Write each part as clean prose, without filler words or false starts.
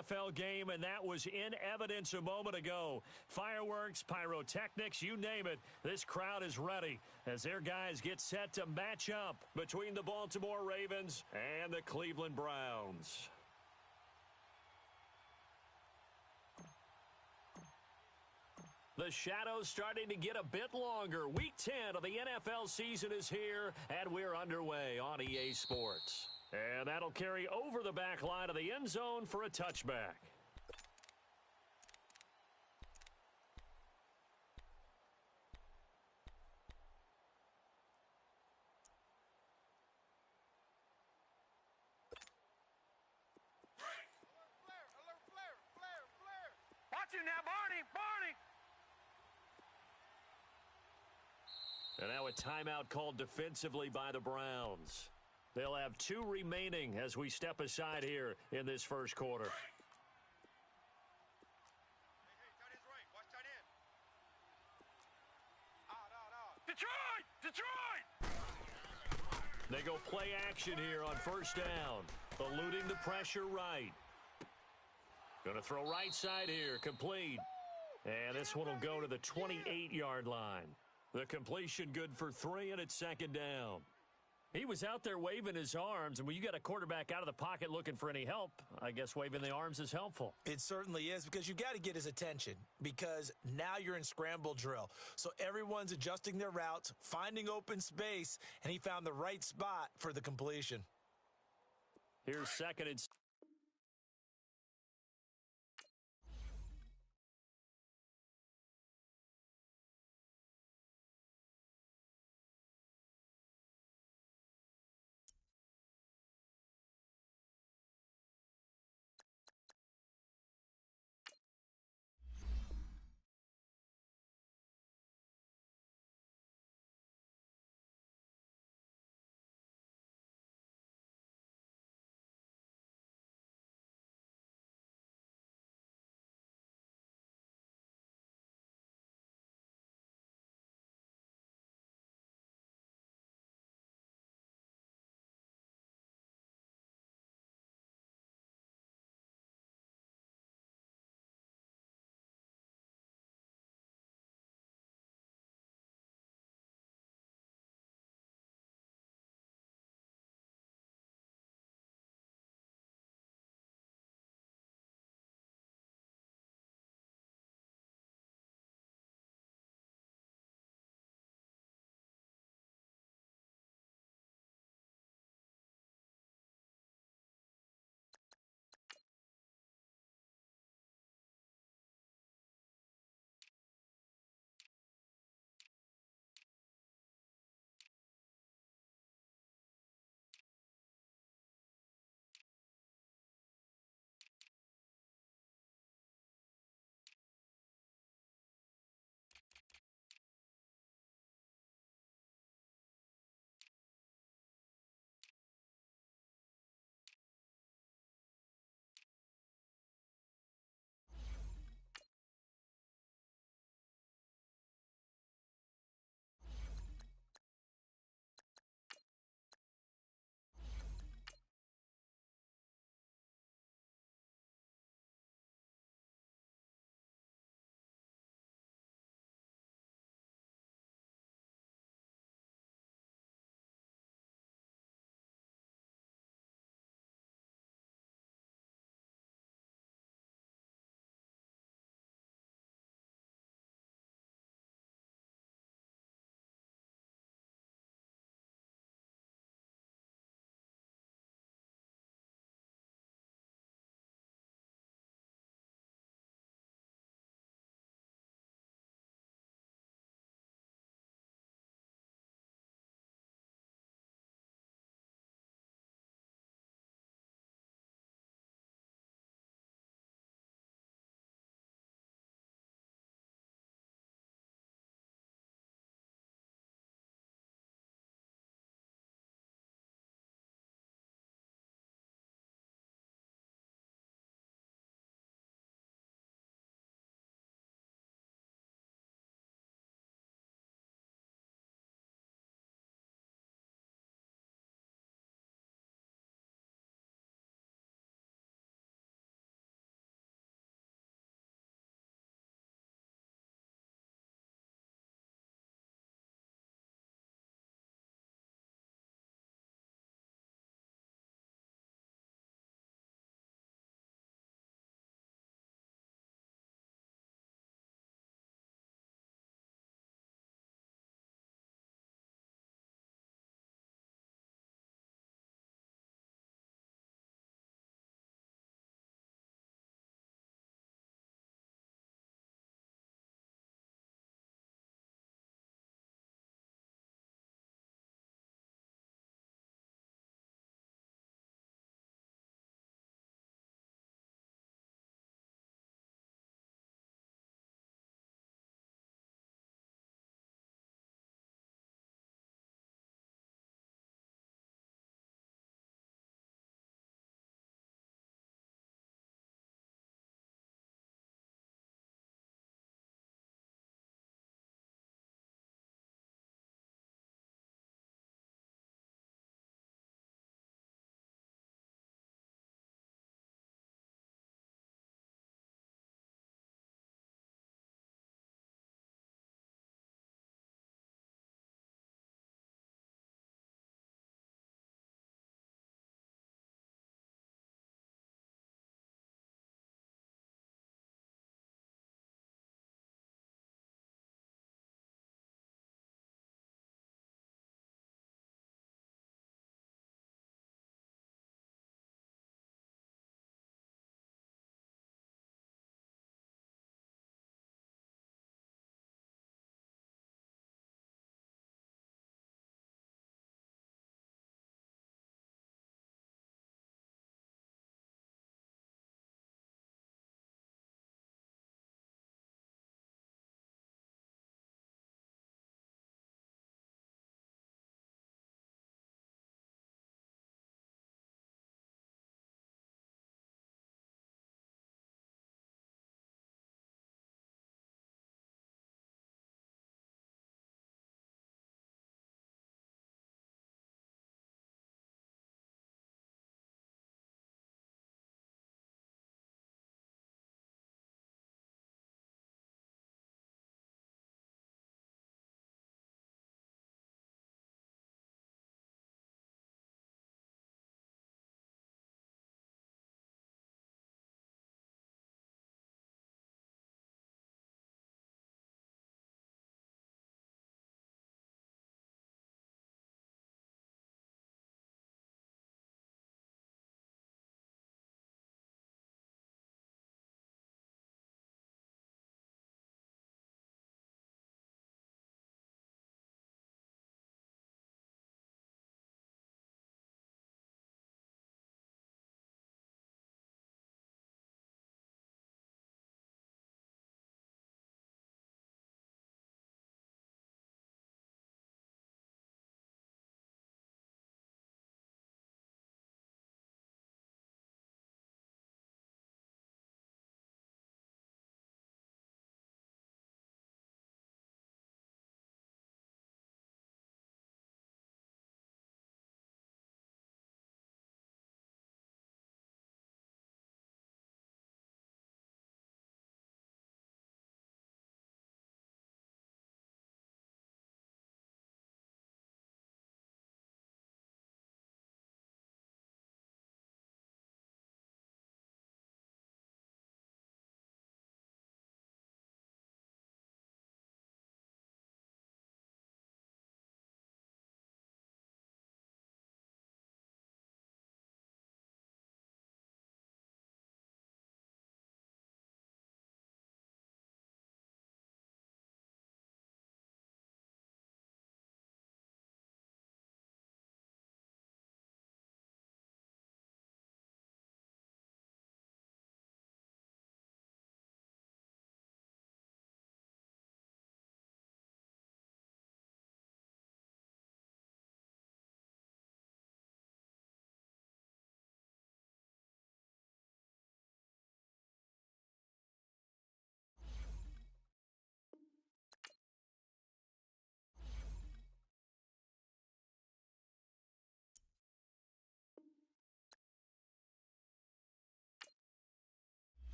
NFL game, and that was in evidence a moment ago. Fireworks, pyrotechnics, you name it. This crowd is ready as their guys get set to match up between the Baltimore Ravens and the Cleveland Browns. The shadow's starting to get a bit longer. Week 10 of the NFL season is here, and we're underway on EA Sports. And that'll carry over the back line of the end zone for a touchback. Watch him now, Barney! And now a timeout called defensively by the Browns. They'll have 2 remaining as we step aside here in this first quarter. Hey, tight end's right. Watch tight end. Detroit! They go play action here on first down. Eluding the pressure right. Going to throw right side here. Complete. And this one will go to the 28-yard line. The completion good for 3, and it's second down. He was out there waving his arms, and when you got a quarterback out of the pocket looking for any help, I guess waving the arms is helpful. It certainly is, because you got to get his attention, because now you're in scramble drill. So everyone's adjusting their routes, finding open space, and he found the right spot for the completion. Here's second and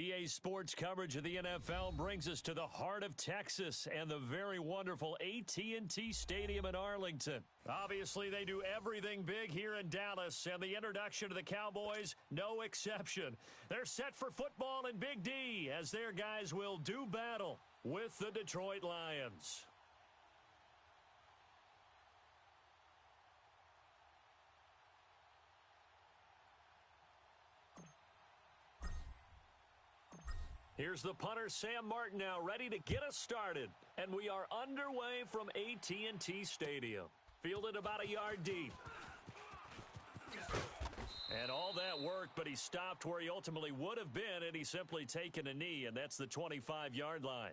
EA Sports coverage of the NFL brings us to the heart of Texas and the very wonderful AT&T Stadium in Arlington. Obviously, they do everything big here in Dallas, and the introduction to the Cowboys, no exception. They're set for football in Big D as their guys will do battle with the Detroit Lions. Here's the punter, Sam Martin, now ready to get us started. And we are underway from AT&T Stadium. Fielded about a yard deep. And all that worked, but he stopped where he ultimately would have been had he simply taken a knee, and that's the 25-yard line.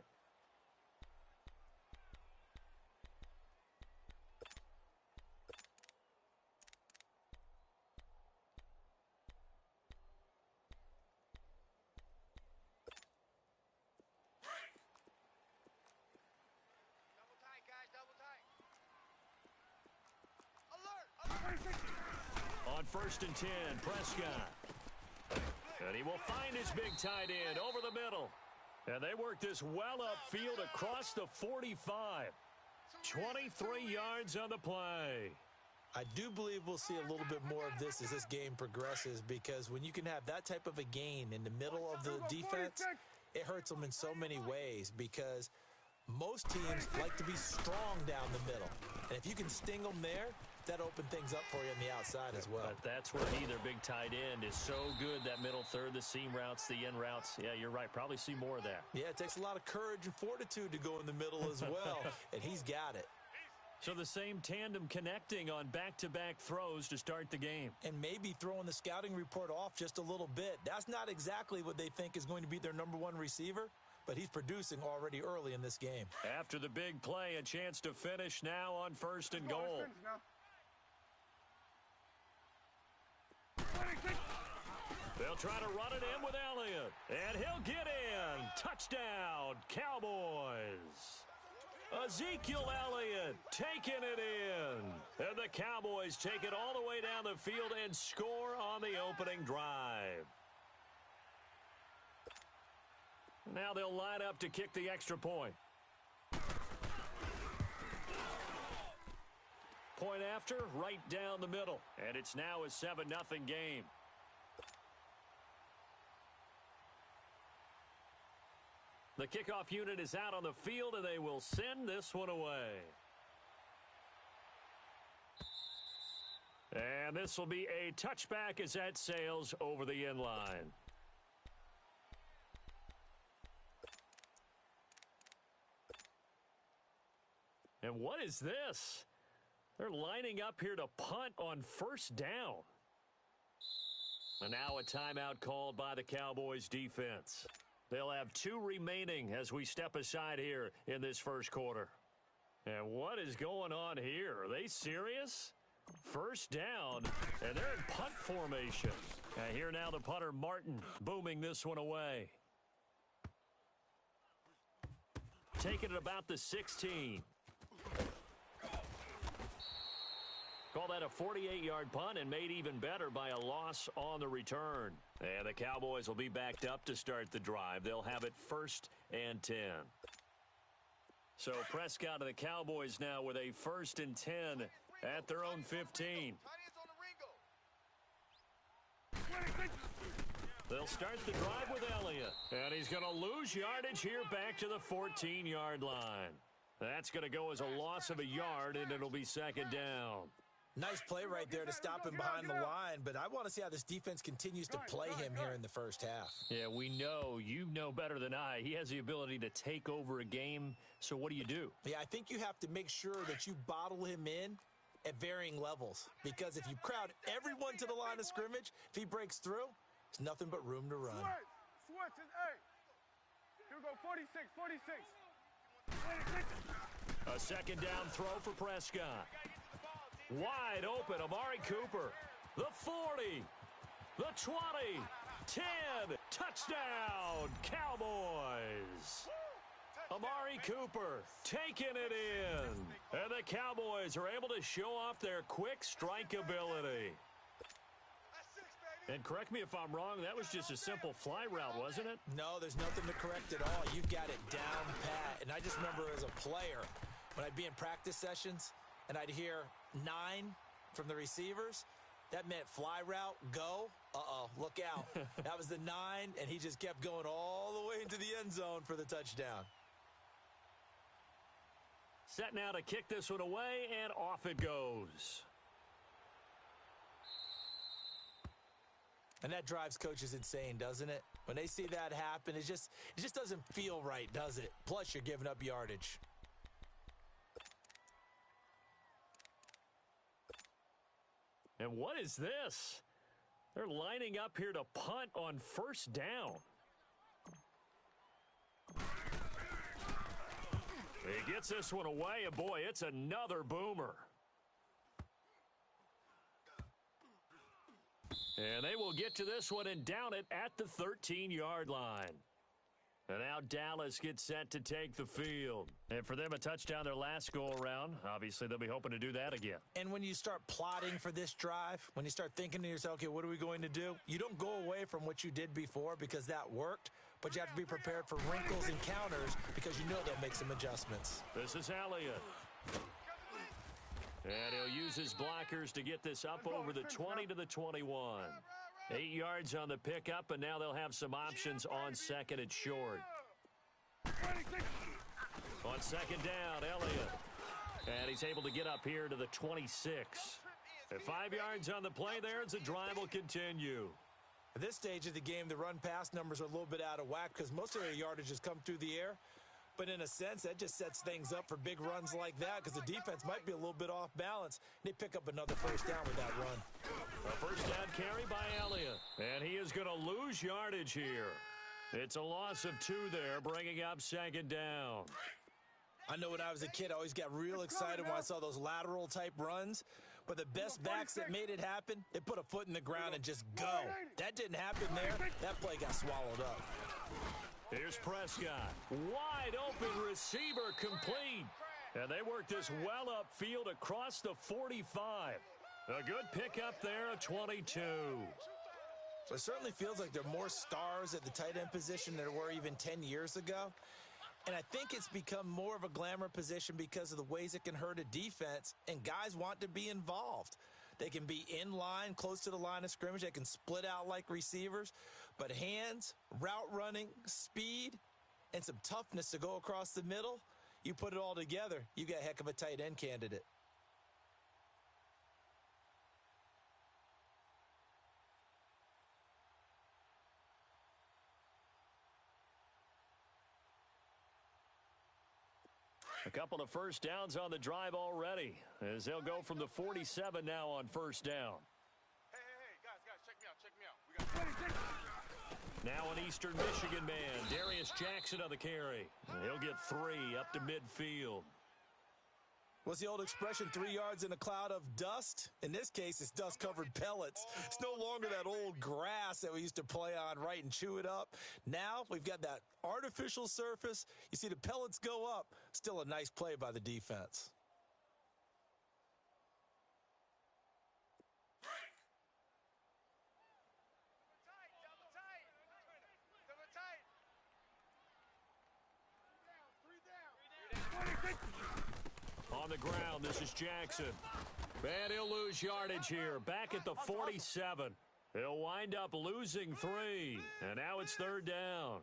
On 1st and 10, Prescott. And he will find his big tight end over the middle. And they work this well upfield across the 45. 23 yards on the play. I do believe we'll see a little bit more of this as this game progresses, because when you can have that type of a gain in the middle of the defense, it hurts them in so many ways, because most teams like to be strong down the middle. And if you can sting them there, that open things up for you on the outside as well. But that's where neither big tight end is so good, that middle third, the seam routes, the in routes. Yeah, you're right. Probably see more of that. Yeah, it takes a lot of courage and fortitude to go in the middle as well, and he's got it. So the same tandem connecting on back-to-back throws to start the game. And maybe throwing the scouting report off just a little bit. That's not exactly what they think is going to be their number one receiver, but he's producing already early in this game. After the big play, a chance to finish now on 1st and goal. They'll try to run it in with Elliott, and he'll get in. Touchdown, Cowboys. Ezekiel Elliott taking it in. And the Cowboys take it all the way down the field and score on the opening drive. Now they'll line up to kick the extra point. Point after, right down the middle. And it's now a 7-0 game. The kickoff unit is out on the field, and they will send this one away. And this will be a touchback as that sails over the end line. And what is this? They're lining up here to punt on 1st down. And now a timeout called by the Cowboys defense. They'll have 2 remaining as we step aside here in this first quarter. And what is going on here? Are they serious? 1st down, and they're in punt formation. And here now the punter, Martin, booming this one away. Taking it about the 16. Call that a 48-yard punt, and made even better by a loss on the return. And the Cowboys will be backed up to start the drive. They'll have it 1st and 10. So Prescott and the Cowboys now with a 1st and 10 at their own 15. They'll start the drive with Elliott. And he's going to lose yardage here back to the 14-yard line. That's going to go as a loss of a yard, and it'll be 2nd down. Nice play right there to stop him behind the line, but I want to see how this defense continues to play him here in the first half. Yeah, we know. You know better than I. He has the ability to take over a game, so what do you do? Yeah, I think you have to make sure that you bottle him in at varying levels, because if you crowd everyone to the line of scrimmage, if he breaks through, there's nothing but room to run. Switch it, hey. Here we go, 46, 46. A 2nd down throw for Prescott. Wide open, Amari Cooper. The 40, the 20, 10, touchdown, Cowboys. Amari Cooper taking it in. And the Cowboys are able to show off their quick strike ability. And correct me if I'm wrong, that was just a simple fly route, wasn't it? No, there's nothing to correct at all. You've got it down pat. And I just remember as a player, when I'd be in practice sessions and I'd hear 9 from the receivers, that meant fly route, go, look out. That was the 9, and he just kept going all the way into the end zone for the touchdown. Set now to kick this one away, and off it goes. And that drives coaches insane, doesn't it? When they see that happen, it just doesn't feel right, does it? Plus, you're giving up yardage. And what is this? They're lining up here to punt on first down. He gets this one away, and boy, it's another boomer. And they will get to this one and down it at the 13-yard line. And now Dallas gets set to take the field. And for them, a touchdown their last go-around. Obviously, they'll be hoping to do that again. And when you start plotting for this drive, when you start thinking to yourself, okay, what are we going to do? You don't go away from what you did before because that worked, but you have to be prepared for wrinkles and counters because you know they'll make some adjustments. This is Elliott. And he'll use his blockers to get this up over the 20 to the 21. 8 yards on the pickup, and now they'll have some options on second and short. On second down, Elliott. And he's able to get up here to the 26. At 5 yards on the play there, as the drive will continue. At this stage of the game, the run-pass numbers are a little bit out of whack because most of their yardage has come through the air. But in a sense, that just sets things up for big runs like that because the defense might be a little bit off balance. They pick up another first down with that run. A first down carry by Elliott. And he is going to lose yardage here. It's a loss of 2 there, bringing up second down. I know when I was a kid, I always got real excited when I saw those lateral-type runs. But the best backs that made it happen, they put a foot in the ground and just go. That didn't happen there. That play got swallowed up. Here's Prescott. Wide open receiver complete. And they work this well upfield across the 45. A good pickup there, a 22. So it certainly feels like there are more stars at the tight end position than there were even 10 years ago. And I think it's become more of a glamour position because of the ways it can hurt a defense, and guys want to be involved. They can be in line, close to the line of scrimmage. They can split out like receivers. But hands, route running, speed, and some toughness to go across the middle, you put it all together, you got a heck of a tight end candidate. A couple of first downs on the drive already, as they'll go from the 47 now on first down. Hey, guys, check me out. We got Now an Eastern Michigan man, Darius Jackson on the carry. He'll get 3 up to midfield. What's the old expression, 3 yards in a cloud of dust? In this case, it's dust-covered pellets. It's no longer that old grass that we used to play on, right, and chew it up. Now we've got that artificial surface. You see the pellets go up. Still a nice play by the defense. On the ground, this is Jackson. And he'll lose yardage here. Back at the 47. He'll wind up losing 3. And now it's third down.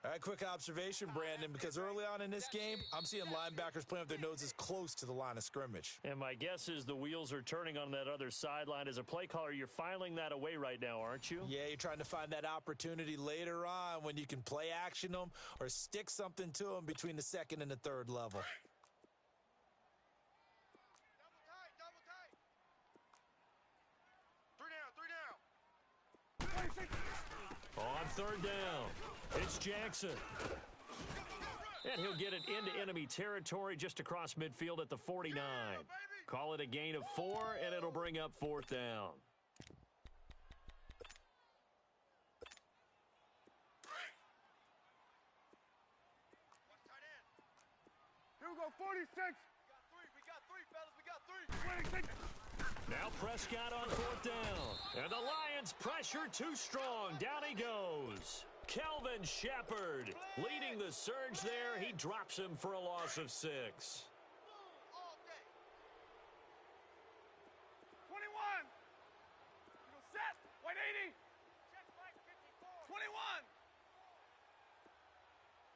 All right, quick observation, Brandon, because early on in this game, I'm seeing linebackers playing with their noses close to the line of scrimmage. And my guess is the wheels are turning on that other sideline. As a play caller, you're filing that away right now, aren't you? Yeah, you're trying to find that opportunity later on when you can play action them or stick something to them between the second and the third level. On third down, it's Jackson. And he'll get it into enemy territory just across midfield at the 49. Call it a gain of 4, and it'll bring up fourth down. Here we go, 46. We got 3, fellas. We got Now Prescott on fourth down. And the Lions pressure too strong. Down he goes. Kelvin Shepherd leading the surge there. He drops him for a loss of 6. 21. Set. White 80. 21.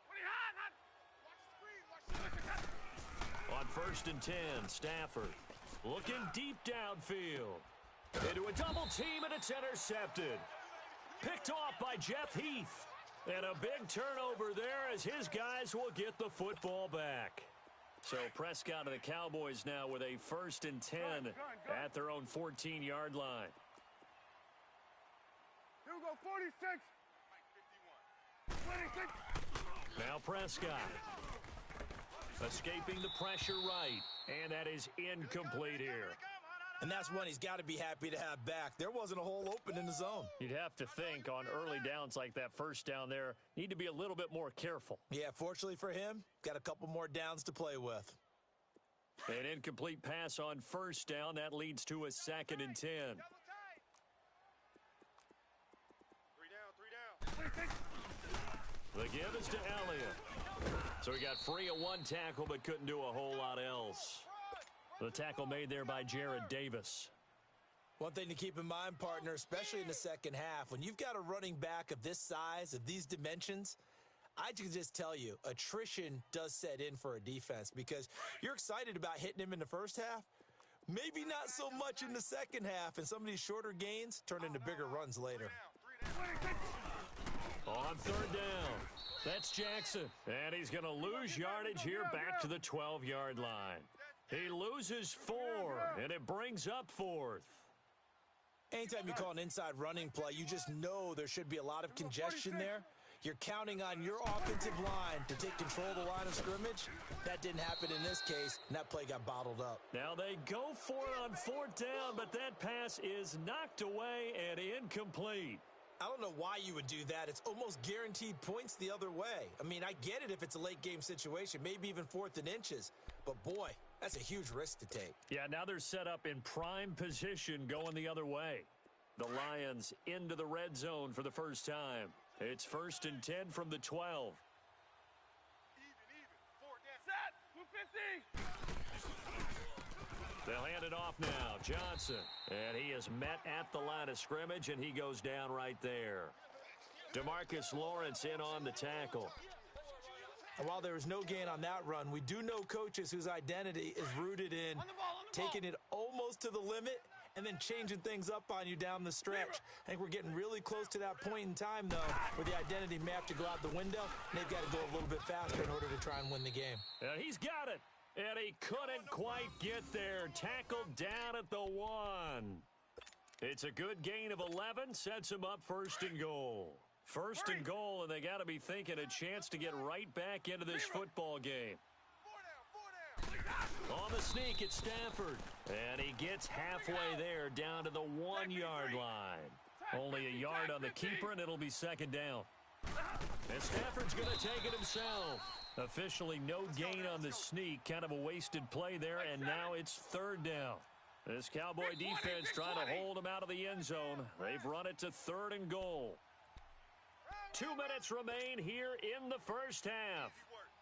20 hot. On first and 10, Stafford looking deep downfield. Into a double team, and it's intercepted. Picked off by Jeff Heath. And a big turnover there as his guys will get the football back. So Prescott and the Cowboys now with a first and 10 at their own 14-yard line. Hugo 46. 26. Now Prescott escaping the pressure right. And that is incomplete here. And that's one he's got to be happy to have back. There wasn't a hole open in the zone. You'd have to think on early downs like that first down there, need to be a little bit more careful. Yeah, fortunately for him, got a couple more downs to play with. An incomplete pass on first down. That leads to a second and 10. 3 down. The give is to Elliott. So he got free of one tackle but couldn't do a whole lot else. The tackle made there by Jared Davis. One thing to keep in mind, partner, especially in the second half, when you've got a running back of this size, of these dimensions, I can just tell you, attrition does set in for a defense because you're excited about hitting him in the first half. Maybe not so much in the second half, and some of these shorter gains turn into bigger runs later. On third down, that's Jackson. And he's going to lose yardage here back to the 12-yard line. He loses 4, and it brings up 4th. Anytime you call an inside running play, you just know there should be a lot of congestion there. You're counting on your offensive line to take control of the line of scrimmage. That didn't happen in this case, and that play got bottled up. Now they go for it on fourth down, but that pass is knocked away and incomplete. I don't know why you would do that. It's almost guaranteed points the other way. I mean, I get it if it's a late game situation, maybe even 4th and inches. But boy, that's a huge risk to take. Yeah, now they're set up in prime position going the other way. The Lions into the red zone for the first time. It's first and 10 from the 12. Set. 250. They'll hand it off now. Johnson. And he is met at the line of scrimmage, and he goes down right there. DeMarcus Lawrence in on the tackle. And while there was no gain on that run, we do know coaches whose identity is rooted in taking it almost to the limit and then changing things up on you down the stretch. I think we're getting really close to that point in time, though, where the identity may have to go out the window, and they've got to go a little bit faster in order to try and win the game. And he's got it. And he couldn't quite get there. Tackled down at the 1. It's a good gain of 11. Sets him up first and goal. First and goal, and they got to be thinking a chance to get right back into this football game. 4 down. On the sneak, it's Stafford. And he gets halfway there down to the 1-yard line. Only a yard on the keeper, and it'll be second down. And Stafford's going to take it himself. Officially no gain on the sneak. Kind of a wasted play there, and now it's third down. This Cowboy defense trying to hold him out of the end zone. They've run it to third and goal. 2 minutes remain here in the first half.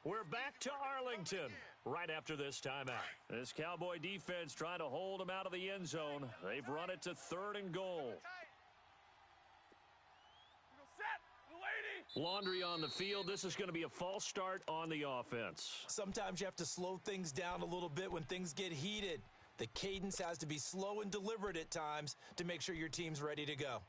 We're back to Arlington right after this timeout. This Cowboy defense trying to hold him out of the end zone. They've run it to third and goal. Laundry on the field. This is going to be a false start on the offense. Sometimes you have to slow things down a little bit when things get heated. The cadence has to be slow and deliberate at times to make sure your team's ready to go.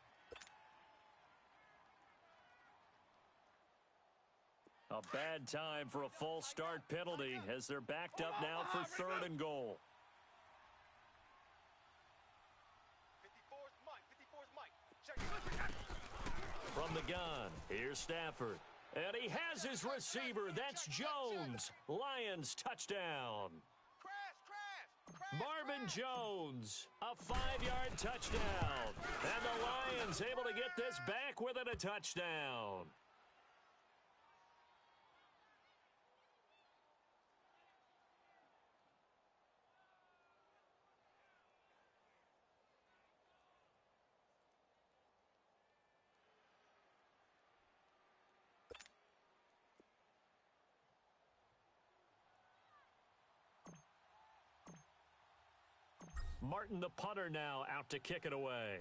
A bad time for a false start penalty as they're backed up now for third and goal. 54's Mike. From the gun, here's Stafford. And he has his receiver. That's Jones. Lions touchdown. Marvin Jones, a 5-yard touchdown. And the Lions able to get this back within a touchdown. Martin, the punter, now out to kick it away.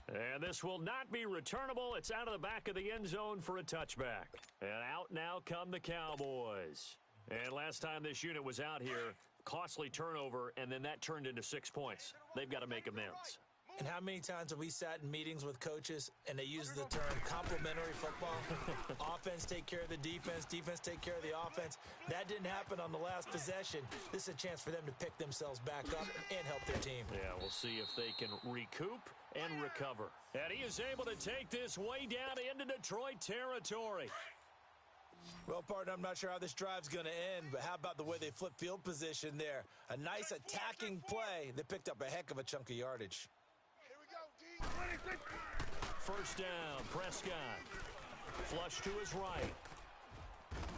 And this will not be returnable. It's out of the back of the end zone for a touchback. And out now come the Cowboys. And last time this unit was out here, costly turnover, and then that turned into 6 points. They've got to make amends. And how many times have we sat in meetings with coaches and they use the term complementary football? Offense take care of the defense, defense take care of the offense. That didn't happen on the last possession. This is a chance for them to pick themselves back up and help their team. Yeah, we'll see if they can recoup and recover. And he is able to take this way down into Detroit territory. Well, partner, I'm not sure how this drive's going to end, but how about the way they flip field position there? A nice attacking play. They picked up a heck of a chunk of yardage. First down, Prescott. Flush to his right.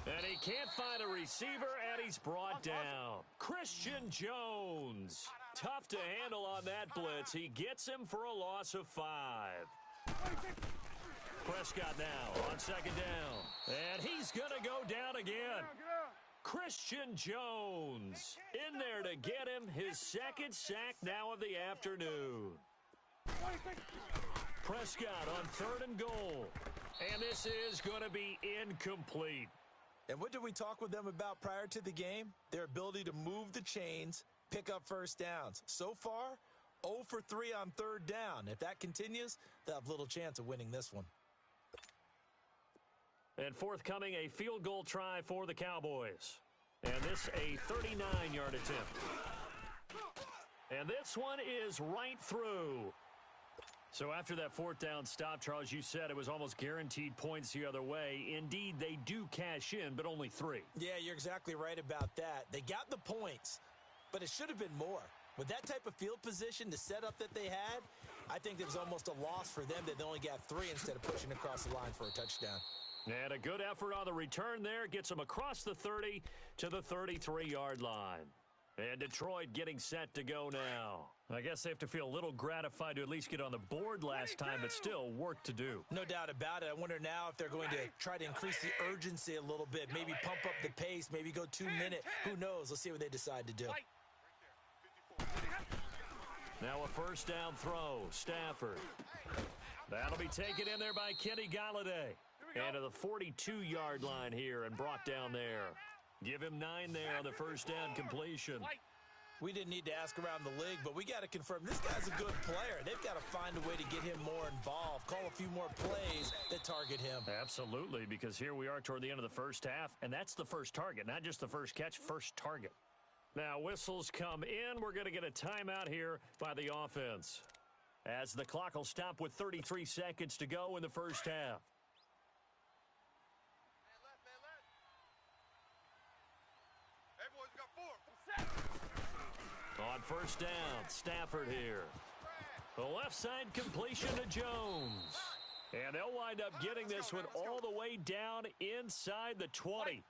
And he can't find a receiver, and he's brought down. Christian Jones. Tough to handle on that blitz. He gets him for a loss of 5. Prescott now on second down. And he's going to go down again. Christian Jones in there to get him his second sack now of the afternoon. Prescott on 3rd and goal. And this is going to be incomplete. And what did we talk with them about prior to the game? Their ability to move the chains, pick up first downs. So far, 0 for 3 on 3rd down. If that continues, they'll have little chance of winning this one. And forthcoming, a field goal try for the Cowboys. And this a 39-yard attempt. And this one is right through. So after that 4th down stop, Charles, you said it was almost guaranteed points the other way. Indeed, they do cash in, but only 3. Yeah, you're exactly right about that. They got the points, but it should have been more. With that type of field position, the setup that they had, I think it was almost a loss for them that they only got 3 instead of pushing across the line for a touchdown. And a good effort on the return there. Gets them across the 30 to the 33-yard line. And Detroit getting set to go now. I guess they have to feel a little gratified to at least get on the board last time, but still work to do. No doubt about it. I wonder now if they're going to try to increase the urgency a little bit, maybe pump up the pace, maybe go 2 minute. Who knows? Let's see what they decide to do. Now a first down throw. Stafford. That'll be taken in there by Kenny Golladay. And to the 42-yard line here and brought down there. Give him 9 there on the first down completion. We didn't need to ask around the league, but we got to confirm this guy's a good player. They've got to find a way to get him more involved, call a few more plays that target him. Absolutely, because here we are toward the end of the first half, and that's the first target, not just the first catch, first target. Now whistles come in. We're going to get a timeout here by the offense, as the clock will stop with 33 seconds to go in the first half. On first down, Stafford here. The left side completion to Jones. And they'll wind up getting this one all the way down inside the 20.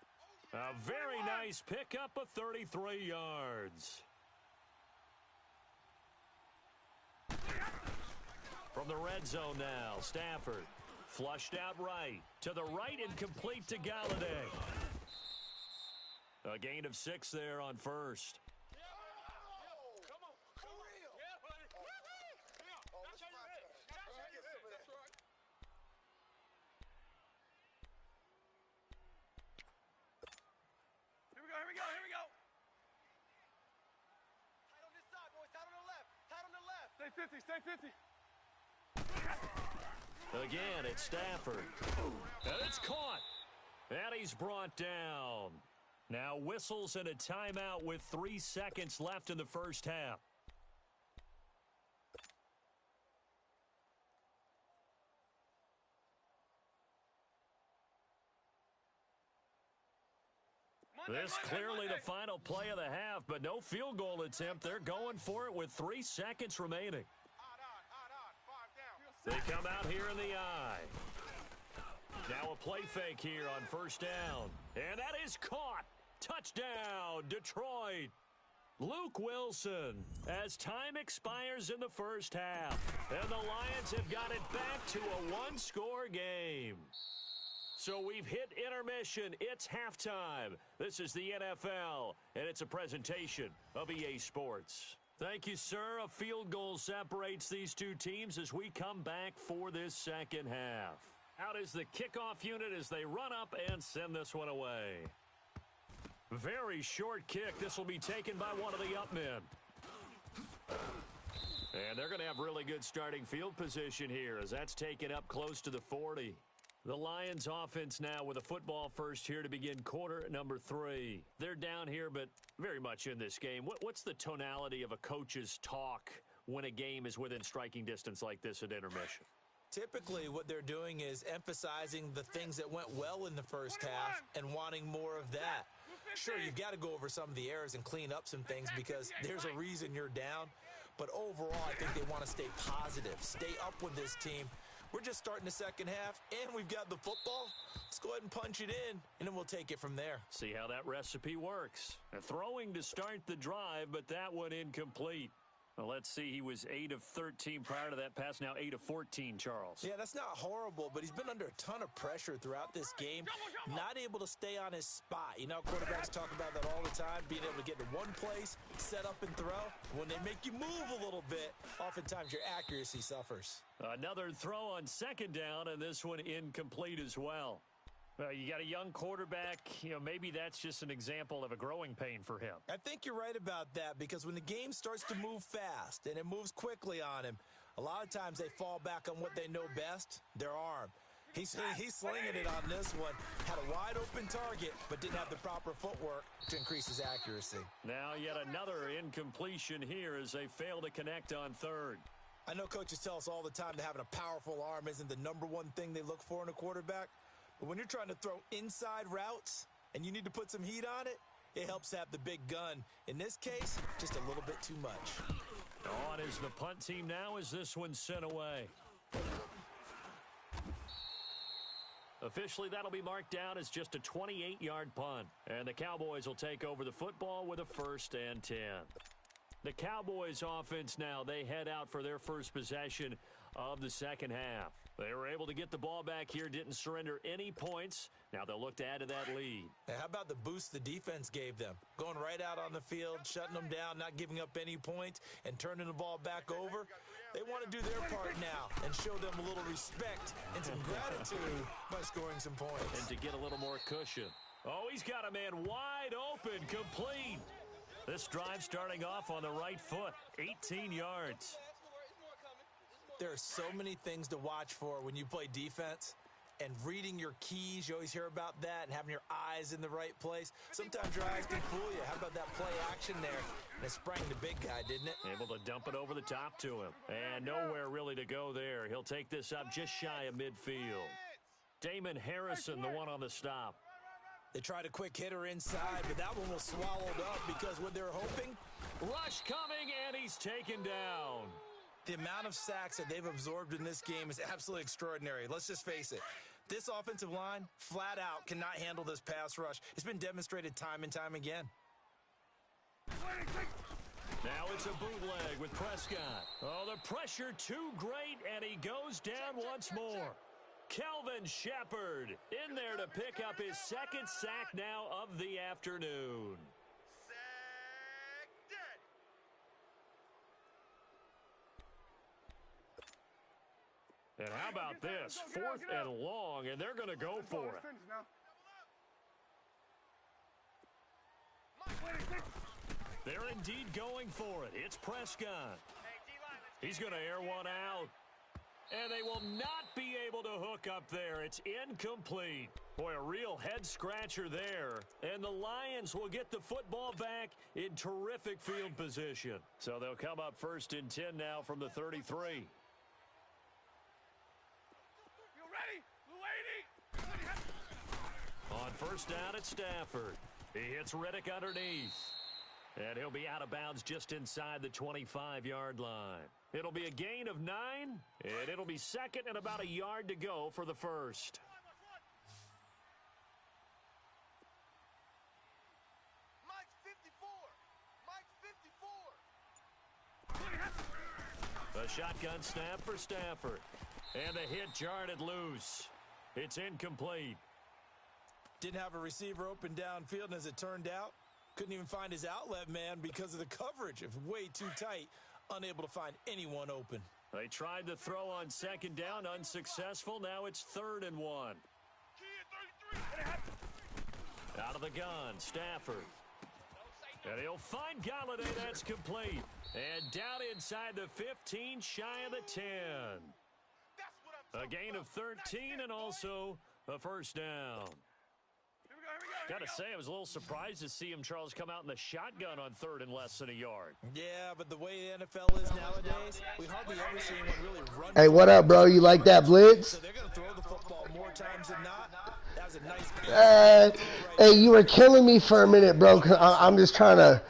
A very nice pickup of 33 yards. From the red zone now, Stafford flushed out right. To the right and complete to Golladay. A gain of 6 there on first. Here we go. Tight on this side, boys. Tight on the left. Tight on the left. Stay 50. Again, it's Stafford. And it's caught. And he's brought down. Now whistles and a timeout with 3 seconds left in the first half. This clearly the final play of the half, but no field goal attempt. They're going for it with 3 seconds remaining. They come out here in the eye. Now a play fake here on first down. And that is caught. Touchdown, Detroit. Luke Wilson, as time expires in the first half. And the Lions have got it back to a 1-score game. So we've hit intermission. It's halftime. This is the NFL, and it's a presentation of EA Sports. Thank you, sir. A field goal separates these two teams as we come back for this second half. Out is the kickoff unit as they run up and send this one away. Very short kick. This will be taken by one of the up men. And they're going to have really good starting field position here as that's taken up close to the 40. The Lions offense now with a football first here to begin quarter number 3. They're down here, but very much in this game. What's the tonality of a coach's talk when a game is within striking distance like this at intermission? Typically, what they're doing is emphasizing the things that went well in the first half and wanting more of that. Sure, you've got to go over some of the errors and clean up some things because there's a reason you're down. But overall, I think they want to stay positive, stay up with this team. We're just starting the second half, and we've got the football. Let's go ahead and punch it in, and then we'll take it from there. See how that recipe works. Throwing to start the drive, but that one incomplete. Well, let's see. He was 8 of 13 prior to that pass. Now 8 of 14, Charles. Yeah, that's not horrible, but he's been under a ton of pressure throughout this game. Not able to stay on his spot. You know, quarterbacks talk about that all the time, being able to get to one place, set up and throw. When they make you move a little bit, oftentimes your accuracy suffers. Another throw on second down, and this one incomplete as well. You got a young quarterback. You know, maybe that's just an example of a growing pain for him. I think you're right about that because when the game starts to move fast and it moves quickly on him, a lot of times they fall back on what they know best, their arm. He's slinging it on this one. Had a wide open target, but didn't have the proper footwork to increase his accuracy. Now yet another incompletion here as they fail to connect on third. I know coaches tell us all the time that having a powerful arm isn't the number one thing they look for in a quarterback. But when you're trying to throw inside routes and you need to put some heat on it, it helps have the big gun. In this case, just a little bit too much. On is the punt team now as this one's sent away. Officially, that'll be marked down as just a 28-yard punt. And the Cowboys will take over the football with a 1st and 10. The Cowboys offense now, they head out for their first possession of the second half. They were able to get the ball back here, didn't surrender any points. Now they'll look to add to that lead. Now, how about the boost the defense gave them? Going right out on the field, shutting them down, not giving up any points, and turning the ball back over. They want to do their part now and show them a little respect and some gratitude by scoring some points. And to get a little more cushion. Oh, he's got a man wide open, complete. This drive starting off on the right foot, 18 yards. There are so many things to watch for when you play defense. And reading your keys, you always hear about that, and having your eyes in the right place. Sometimes your eyes can fool you. How about that play action there? And it sprang the big guy, didn't it? Able to dump it over the top to him. And nowhere really to go there. He'll take this up just shy of midfield. Damon Harrison, the one on the stop. They tried a quick hitter inside, but that one was swallowed up because what they're hoping. Rush coming, and he's taken down. The amount of sacks that they've absorbed in this game is absolutely extraordinary. Let's just face it. This offensive line, flat out, cannot handle this pass rush. It's been demonstrated time and time again. Now it's a bootleg with Prescott. Oh, the pressure too great, and he goes down once more. Kelvin Shepherd in there to pick up his second sack now of the afternoon. And how about this? 4th and long, and they're going to go for it. They're indeed going for it. It's Prescott. He's going to air one out. And they will not be able to hook up there. It's incomplete. Boy, a real head-scratcher there. And the Lions will get the football back in terrific field position. So they'll come up 1st and 10 now from the 33. On 1st down at Stafford. He hits Riddick underneath. And he'll be out of bounds just inside the 25-yard line. It'll be a gain of 9, and it'll be 2nd and about a yard to go for the first. A shotgun snap for Stafford. And the hit jarred it loose. It's incomplete. Didn't have a receiver open downfield, and as it turned out, couldn't even find his outlet man because of the coverage. It was way too tight, unable to find anyone open. They tried to throw on second down, unsuccessful. Now it's 3rd and 1. Out of the gun, Stafford. And he'll find Galladay. That's complete. And down inside the 15, shy of the 10. A gain of 13 and also a first down. Got to say, I was a little surprised to see him, Charles, come out in the shotgun on 3rd and less than a yard. Yeah, but the way the NFL is nowadays, we hardly ever see anyone really run. Hey, what up, bro? You like that blitz? So they're going to throw the football more times than not. That was a nice hey, you were killing me for a minute, bro. Cause I'm just trying to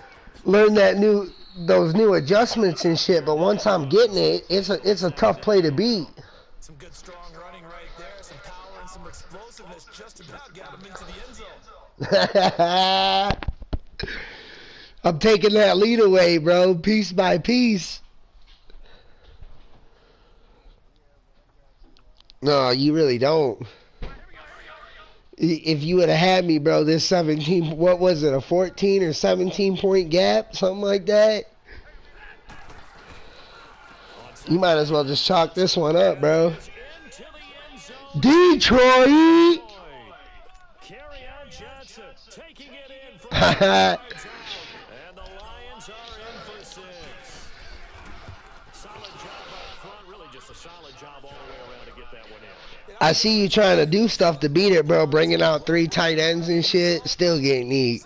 learn those new adjustments and shit. But once I'm getting it, it's a tough play to beat. Some good strong running right there, some power and some explosiveness. Just about got him into the end zone. I'm taking that lead away, bro, piece by piece. No, you really don't. If you would have had me, bro, this 17, what was it, a 14 or 17 point gap, something like that? You might as well just chalk this one up, bro. Detroit! Taking it in from and the Lions are in for 6. Solid job up front, really just a solid job all the way around to get that one in. I see you trying to do stuff to beat it, bro, bringing out 3 tight ends and shit, still getting neat.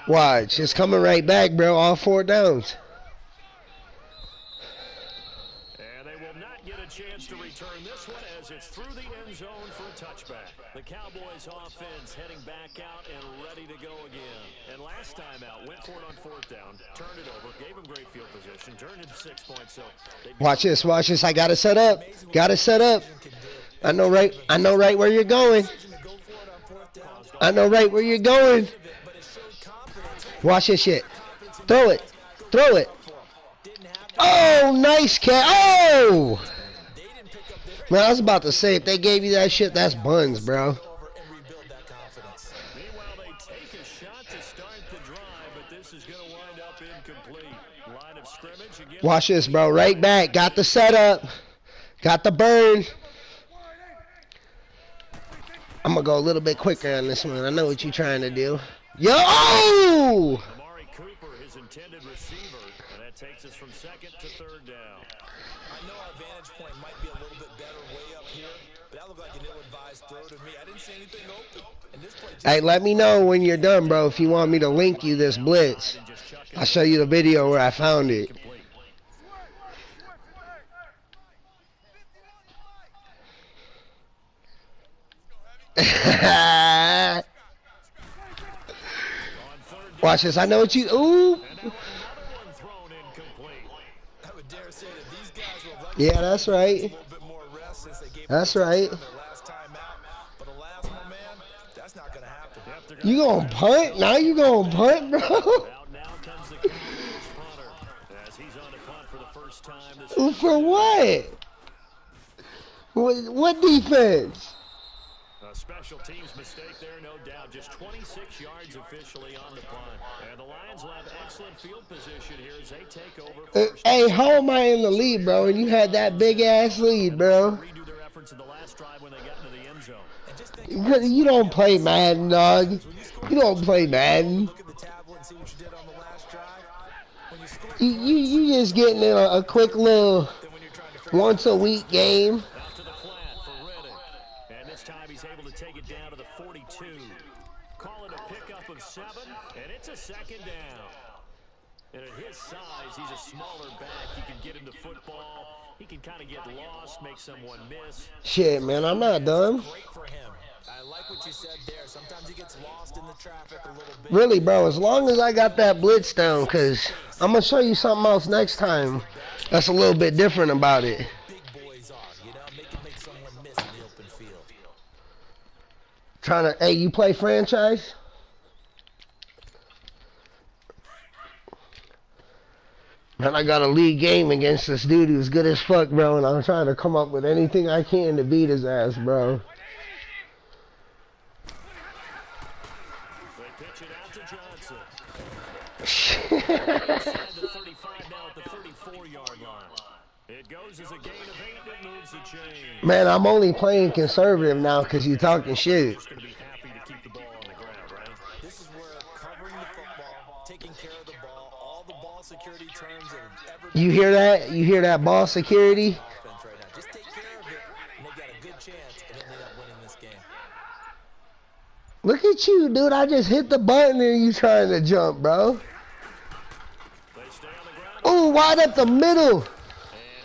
Watch, it's coming right back, bro, all 4 downs. And they will not get a chance to return this one as it's through the end zone for a touchback. The Cowboys offense heading back out and ready to go again. And last time out, went for it on 4th down, turned it over, gave him great field position, turned it to 6 points. So watch this. I got it set up. Got it set up. I know right where you're going. I know right where you're going. Watch this shit. Throw it. Throw it. Oh, nice catch. Oh! Man, I was about to say, if they gave you that shit, that's buns, bro. Meanwhile, they take a shot to start the drive, but this is going to wind up incomplete. Line of scrimmage again. Watch this, bro. Right back. Got the setup. Got the burn. I'm going to go a little bit quicker on this one. I know what you're trying to do. Yo! Oh! Amari Cooper, his intended receiver, and that takes us from 2nd to 3rd down. I know our vantage point might be a little bit better way up here, but that looked like an ill-advised throw to me. I didn't see anything open. And this play hey, let me know when you're done, bro, if you want me to link you this blitz. I'll show you the video where I found it. Watch this. I know what you... Ooh. Yeah, that's right. That's right. You gonna punt? Now you gonna punt, bro? For what? What defense? A special teams mistake there, no doubt. Just 26 yards officially on the punt. And the Lions will have excellent field position here as they take over. Hey, how am I in the lead, bro? And you had that big-ass lead, bro. Redo their efforts in the last drive when they got into the end zone. You don't play Madden, dog. You don't play Madden. You just getting in a quick little once-a-week game. Out to the flat for Riddick. And this time he's able to take it down to the 42. Call it a pickup of 7, and it's a 2nd down. And at his size, he's a smaller back. He can get into football. He can kind of get lost, make someone miss. Shit, man, I'm not done. Great for him. I like what you said there. Sometimes he gets lost in the traffic a little bit. Really, bro, as long as I got that blitz down, because I'm going to show you something else next time that's a little bit different about it. Big boys are, you know, make someone miss in the open field. Trying to, hey, you play franchise? Man, I got a league game against this dude who's good as fuck, bro, and I'm trying to come up with anything I can to beat his ass, bro. Johnson. Inside the 35 now at the 34-yard line. It goes as a gain of 8 that moves the chain. Man, I'm only playing conservative now because you talking shit. Just going to be happy to keep the ball on the ground, right? This is where covering the football, taking care of the ball, all the ball security terms have ever been. You hear that? You hear that ball security? Offense right now. Just take care of it, and they've got a good chance and ended up winning this game. Look at you, dude. I just hit the button and you trying to jump, bro. They stay on the ground. Oh, wide up the middle. And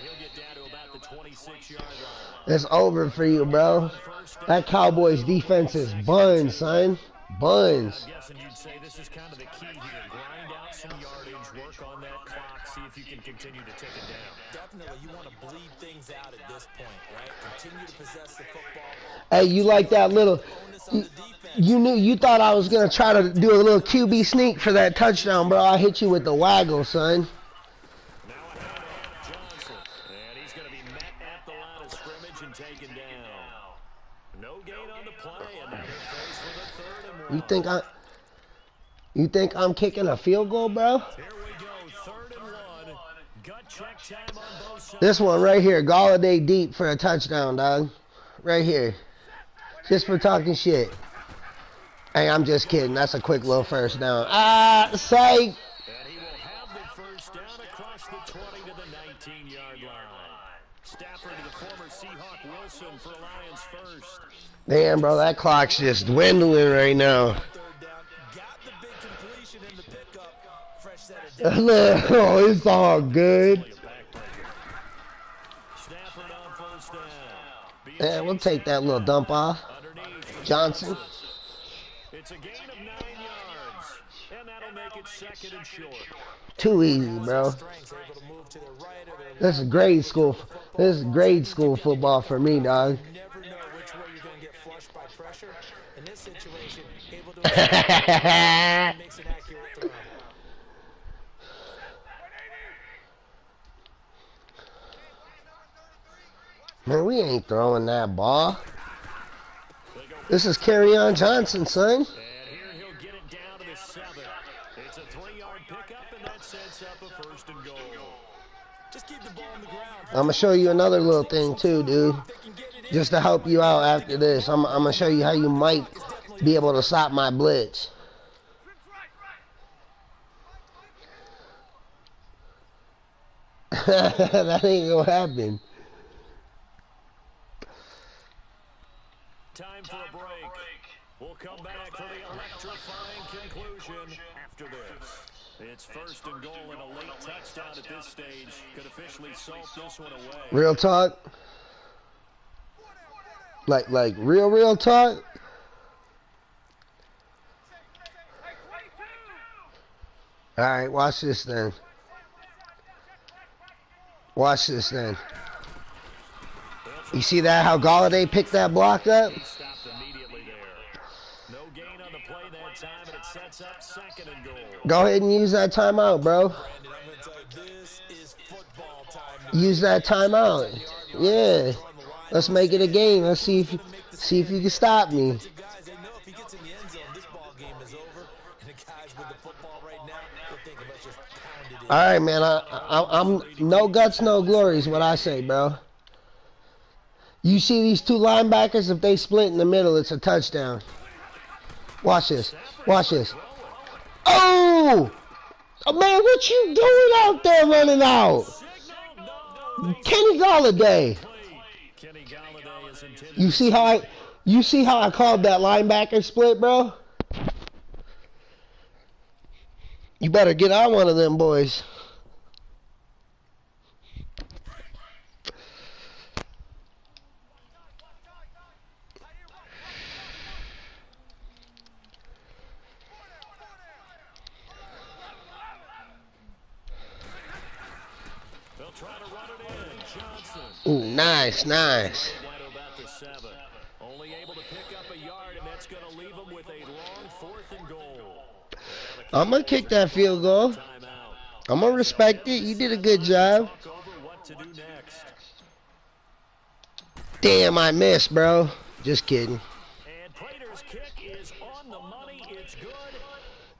he'll get down to about the 26-yard line. It's over for you, bro. That Cowboys defense is buns, son. Buns. I'm guessing you'd say this is kind of the key here. Grind out some yardage, work on that clock, see if you can continue to take it down. Definitely, you want to bleed things out at this point, right? Continue to possess the football. Hey, you like that little... Bonus on the defense. You thought I was going to try to do a little QB sneak for that touchdown, bro. I hit you with the waggle, son. Now ahead, Johnson. And he's going to be met at the line of scrimmage and taken down. No gain on the play, and now they're faced with a 3rd and 1. You think I'm kicking a field goal, bro? Here we go, 3rd and 1. Gut check time on both sides. This one right here, Galladay deep for a touchdown, dog. Right here. Just for talking shit. Hey, I'm just kidding. That's a quick little first down. Ah, psych. And he will have the first down across the 20 to the 19-yard line. Stafford to the former Seahawk Wilson for Lions first. Damn, bro, that clock's just dwindling right now. 3rd down. Got the big completion in the pickup. Fresh set of down. Oh, it's all good. Stafford on first down. Yeah, we'll take that little dump off. Underneath. Johnson. It's a gain of 9 yards. And that'll make it 2nd and short. Too easy, bro. Strengths able to move to their right or their This is grade school. This is grade school football for me, dog. You never know which way you're going to get flushed by pressure. In this situation, able to makes an accurate throw. Man, we ain't throwing that ball. This is Kerryon Johnson, son. And here he'll get it down to the 7. It's a 3-yard pickup, and that sets up a 1st and goal. Just keep the ball on the ground. I'm going to show you another little thing, too, dude. Just to help you out after this. I'm going to show you how you might be able to stop my blitz. That ain't going to happen. Time for a break. We'll come back for the electrifying conclusion after this. It's 1st and goal and a late touchdown at this stage could officially salt this one away. Real talk? Like real talk? All right, watch this then. Watch this then. You see that, how Galladay picked that block up? Stopped immediately there. No gain on the play that time, and it sets up 2nd and goal. Go ahead and use that timeout, bro. Brandon, I'm going to tell you, this is football time. Use that timeout. Yeah. Let's make it a game. Let's see if you can stop me. Guys, they know if he gets in the end zone, this ball game is over. And the guys with the football right now, they're thinking, let's just pound it in. All right, man. I'm no guts, no glory is what I say, bro. You see these 2 linebackers? If they split in the middle, it's a touchdown. Watch this. Watch this. Oh! Oh, man, what you doing out there running out? Kenny Galladay. Kenny Galladay is intended. You see how I called that linebacker split, bro? You better get on one of them boys. They'll try to run it in. Johnson. Ooh, nice, nice. Went about the 7. Only able to pick up a yard, and that's going to leave them with a long 4th and goal. I'm going to kick that field goal. Timeout. I'm going to respect it. You did a good job. Talk over what to do next. Damn, I missed, bro. Just kidding. And Prater's kick is on the money. It's good.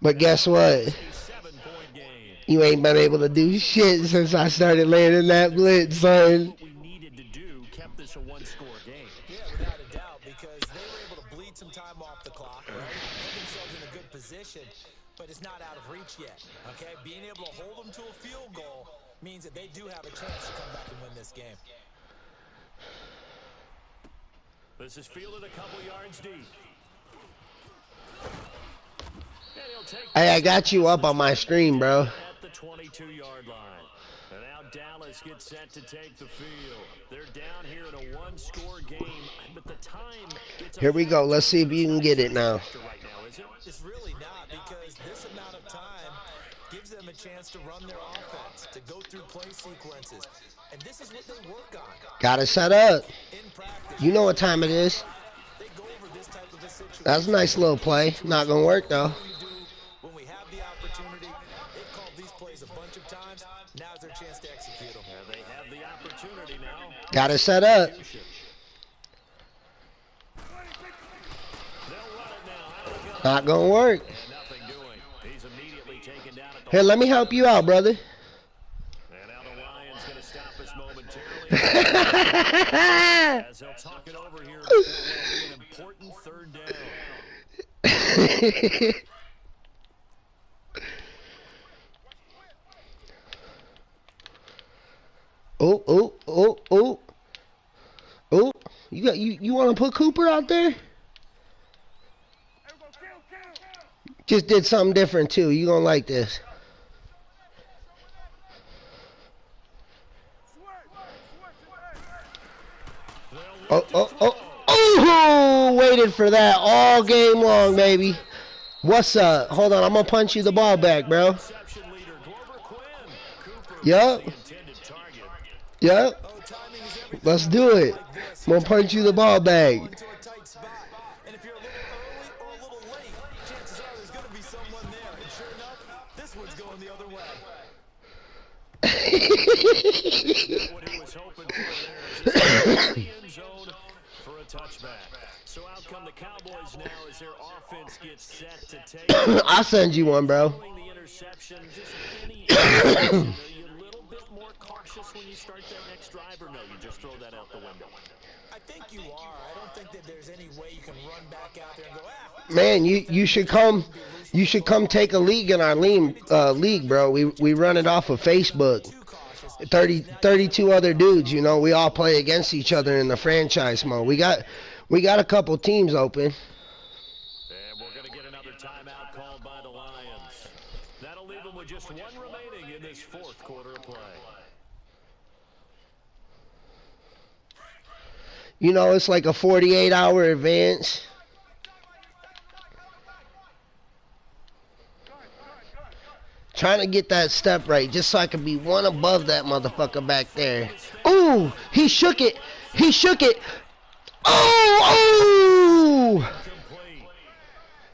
But guess what? A 7-point game. You ain't been able to do shit since I started landing that blitz, son. What we needed to do kept this a one-score game. Yeah, without a doubt, because they were able to bleed some time off the clock, right? Put themselves in a good position, but it's not out of reach yet, okay? Being able to hold them to a field goal means that they do have a chance to come back and win this game. This is fielded a couple yards deep. And he'll take Hey, I got you up on my stream, bro. at the 22-yard line. And now Dallas gets set to take the field. They're down here in a one-score game, but the time... Here we go. Let's see if you can get it now. Right now, is it? It's really not, because this amount of time gives them a chance to run their offense, to go through play sequences. And this is what they work on Got it set up. in practice. You know what time it is. They go over this type of a situation. That's a nice little play. Not going to work, though. We do when we have the opportunity. They've called these plays a bunch of times. Now's their chance to execute them. Yeah, they have the opportunity now. Got it set up. They'll run it now. Out of the gun. Not going to work. And nothing doing. He's immediately taken down at the Here, let me help you out, brother. And now the Lions going to stop this momentarily. As they'll talk it over here before what will be an important third down. Oh, oh, oh, oh. Oh, you want to put Cooper out there? Just did something different, too. You going to like this. Oh, oh, oh. Oh, waited for that all game long, baby. What's up? Hold on, I'm going to punch you the ball back, bro. Reception leader, Glover Quinn. Cooper Yup. was the intended target. Yep. Oh, timing is everything. Let's do it. Like this. I'm going to punch you the ball back. Into a tight spot. And if you're a little early or a little late, chances are there's going to be someone there. And sure enough, this one's going the other way. What he was hoping for there is the end zone for a touchback. So out come the Cowboys now as their offense gets set to take. I'll send you one, bro. Following the interception, just any interception, are you a little bit more cautious when you start that next drive, or no, you just throw that out the window? I think you are. I don't think that there's any way you can run back out there and go, Man, you should come take a league in our league, bro. We run it off of Facebook. too cautious. 32 other dudes, you know, we all play against each other in the franchise mode. We got a couple teams open. And we're going to get another timeout called by the Lions. That'll leave them with just one remaining in this fourth quarter of play. You know, it's like a 48-hour advance. Trying to get that step right just so I can be one above that motherfucker back there. Ooh, he shook it. He shook it. Oh, Complete.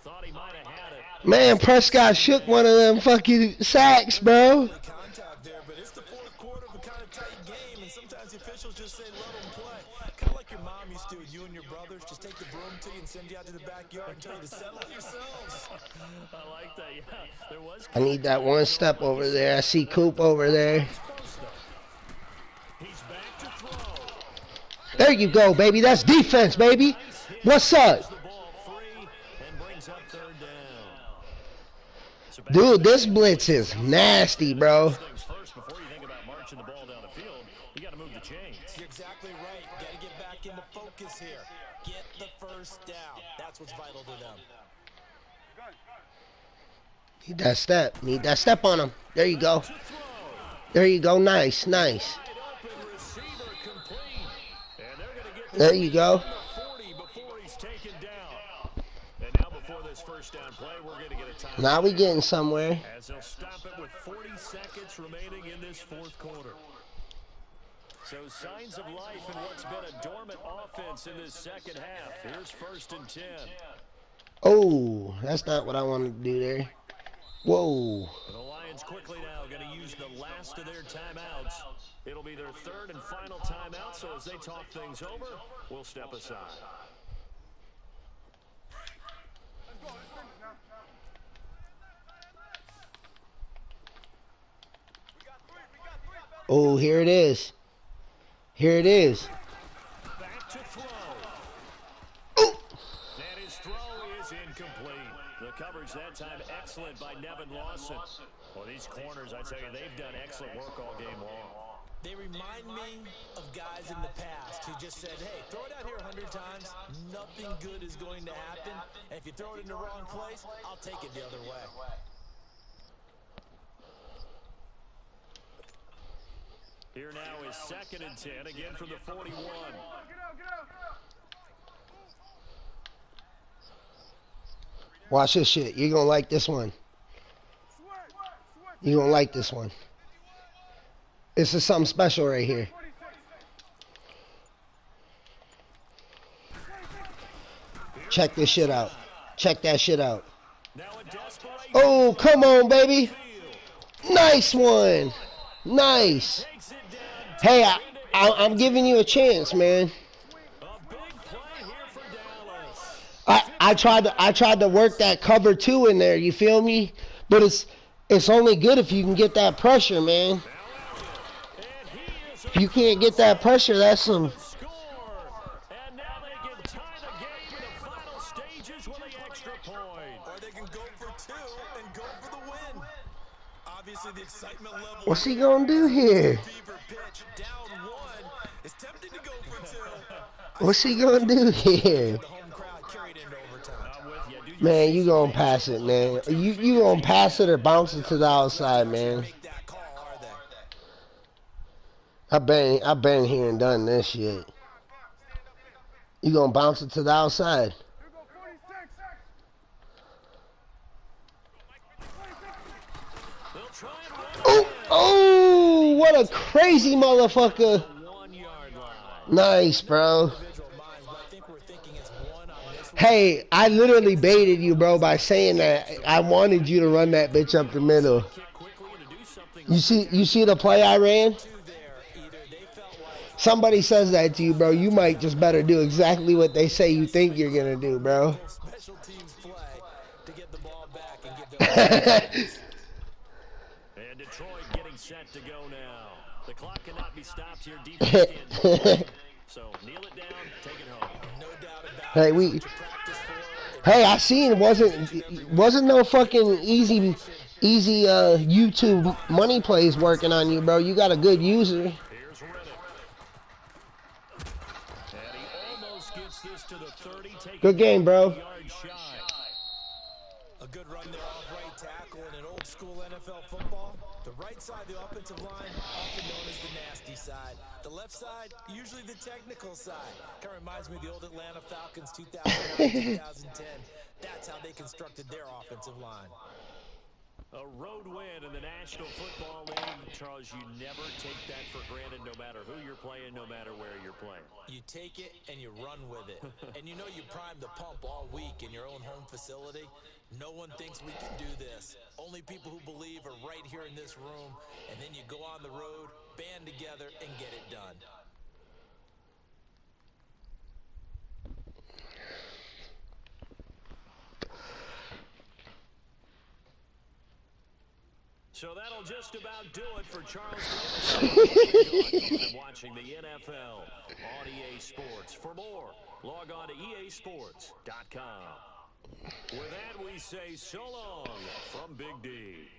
Thought he might have had it. Man, Prescott shook one of them fucking sacks, bro. Contact there, but it's the fourth quarter of a kind of tight game, and sometimes the officials just say let them play. Kind of like your mom used to with you and your brothers, just take the broom to you and send you out to the backyard and tell you to settle yourselves. I like that, yeah. There was I need that one step over there. I see Coop over there. close, though. He's back to throw. There you go, baby. That's defense, baby. What's up? The ball free and brings up third down. So back Dude, this blitz is nasty, bro. things first before you think about marching the ball down the field. You got to move the chains. You're exactly right. Got to get back into focus here. Get the first down. That's what's vital to them. Need that step. Need that step on him. There you go. There you go. Nice, nice. Wide open receiver complete. And they're going to get There you go. 40 before he's taken down. And now before this first down play, we're going to get a time. Now we getting somewhere. As they'll stop it with 40 seconds remaining in this fourth quarter. So signs of life in what's been a dormant offense in this second half. Here's 1st and 10. Oh, that's not what I wanted to do there. Whoa. The Lions quickly now going to use the last of their timeouts. It'll be their third and final timeout, so as they talk things over, we'll step aside. Oh, here it is. Here it is. Back to throw. Ooh. And his throw is incomplete. The coverage that time excellent by Nevin Lawson. Well, these corners, I tell you, they've done excellent work all game long. They remind me of guys in the past who just said, hey, throw it out here 100 times, nothing good is going to happen. And if you throw it in the wrong place, I'll take it the other way. Here now is 2nd and 10, again from the 41. Get out, get out. Watch this shit. You're going to like this one. You're going to like this one. This is something special right here. Check this shit out. Check that shit out. Oh, come on, baby. Nice one. Nice. Hey, I'm giving you a chance, man. I tried to work that cover 2 in there, you feel me? But it's only good if you can get that pressure, man. If you can't get that pressure, that's some. And now they can tie the game in the final stages with the extra point. Or they can go for 2 and go for the win. Obviously, the excitement level. What's he gonna do here? Fever pitch down 1. It's tempting to go for 2. What's he gonna do here? The home crowd carried into overtime. Man, you gonna pass it, man. You gonna pass it or bounce it to the outside, man. Make that call, are they? I've been here and done this shit. You gonna bounce it to the outside. Oh, what a crazy motherfucker. Nice, bro. Hey, I literally baited you, bro, by saying that I wanted you to run that bitch up the middle. You see the play I ran? Somebody says that to you, bro. You might just better do exactly what they say you think you're going to do, bro. Special teams play to get the ball back and give them. And Detroit getting set to go now. The clock cannot be stopped here. Defense can't do anything. So kneel it down, take it home. No doubt about it. Hey, I seen it wasn't no fucking easy YouTube money plays working on you, bro. You got a good user. Here's Riddick. And he almost gets this to the 30. Good game, bro. A good run there off right tackle in an old school NFL football. The right side of the offensive line, often known as the nasty side. The left side, usually the technical side. Kind of reminds me of the old Atlanta Falcons 2009, 2010. That's how they constructed their offensive line. A road win in the National Football League. Charles, you never take that for granted no matter who you're playing, no matter where you're playing. You take it and you run with it. And you know you primed the pump all week in your own home facility. No one thinks we can do this. Only people who believe are right here in this room. And then you go on the road, band together, and get it done. So that'll just about do it for Charles Davis. Watching the NFL on EA Sports. For more, log on to easports.com. With that, we say so long from Big D.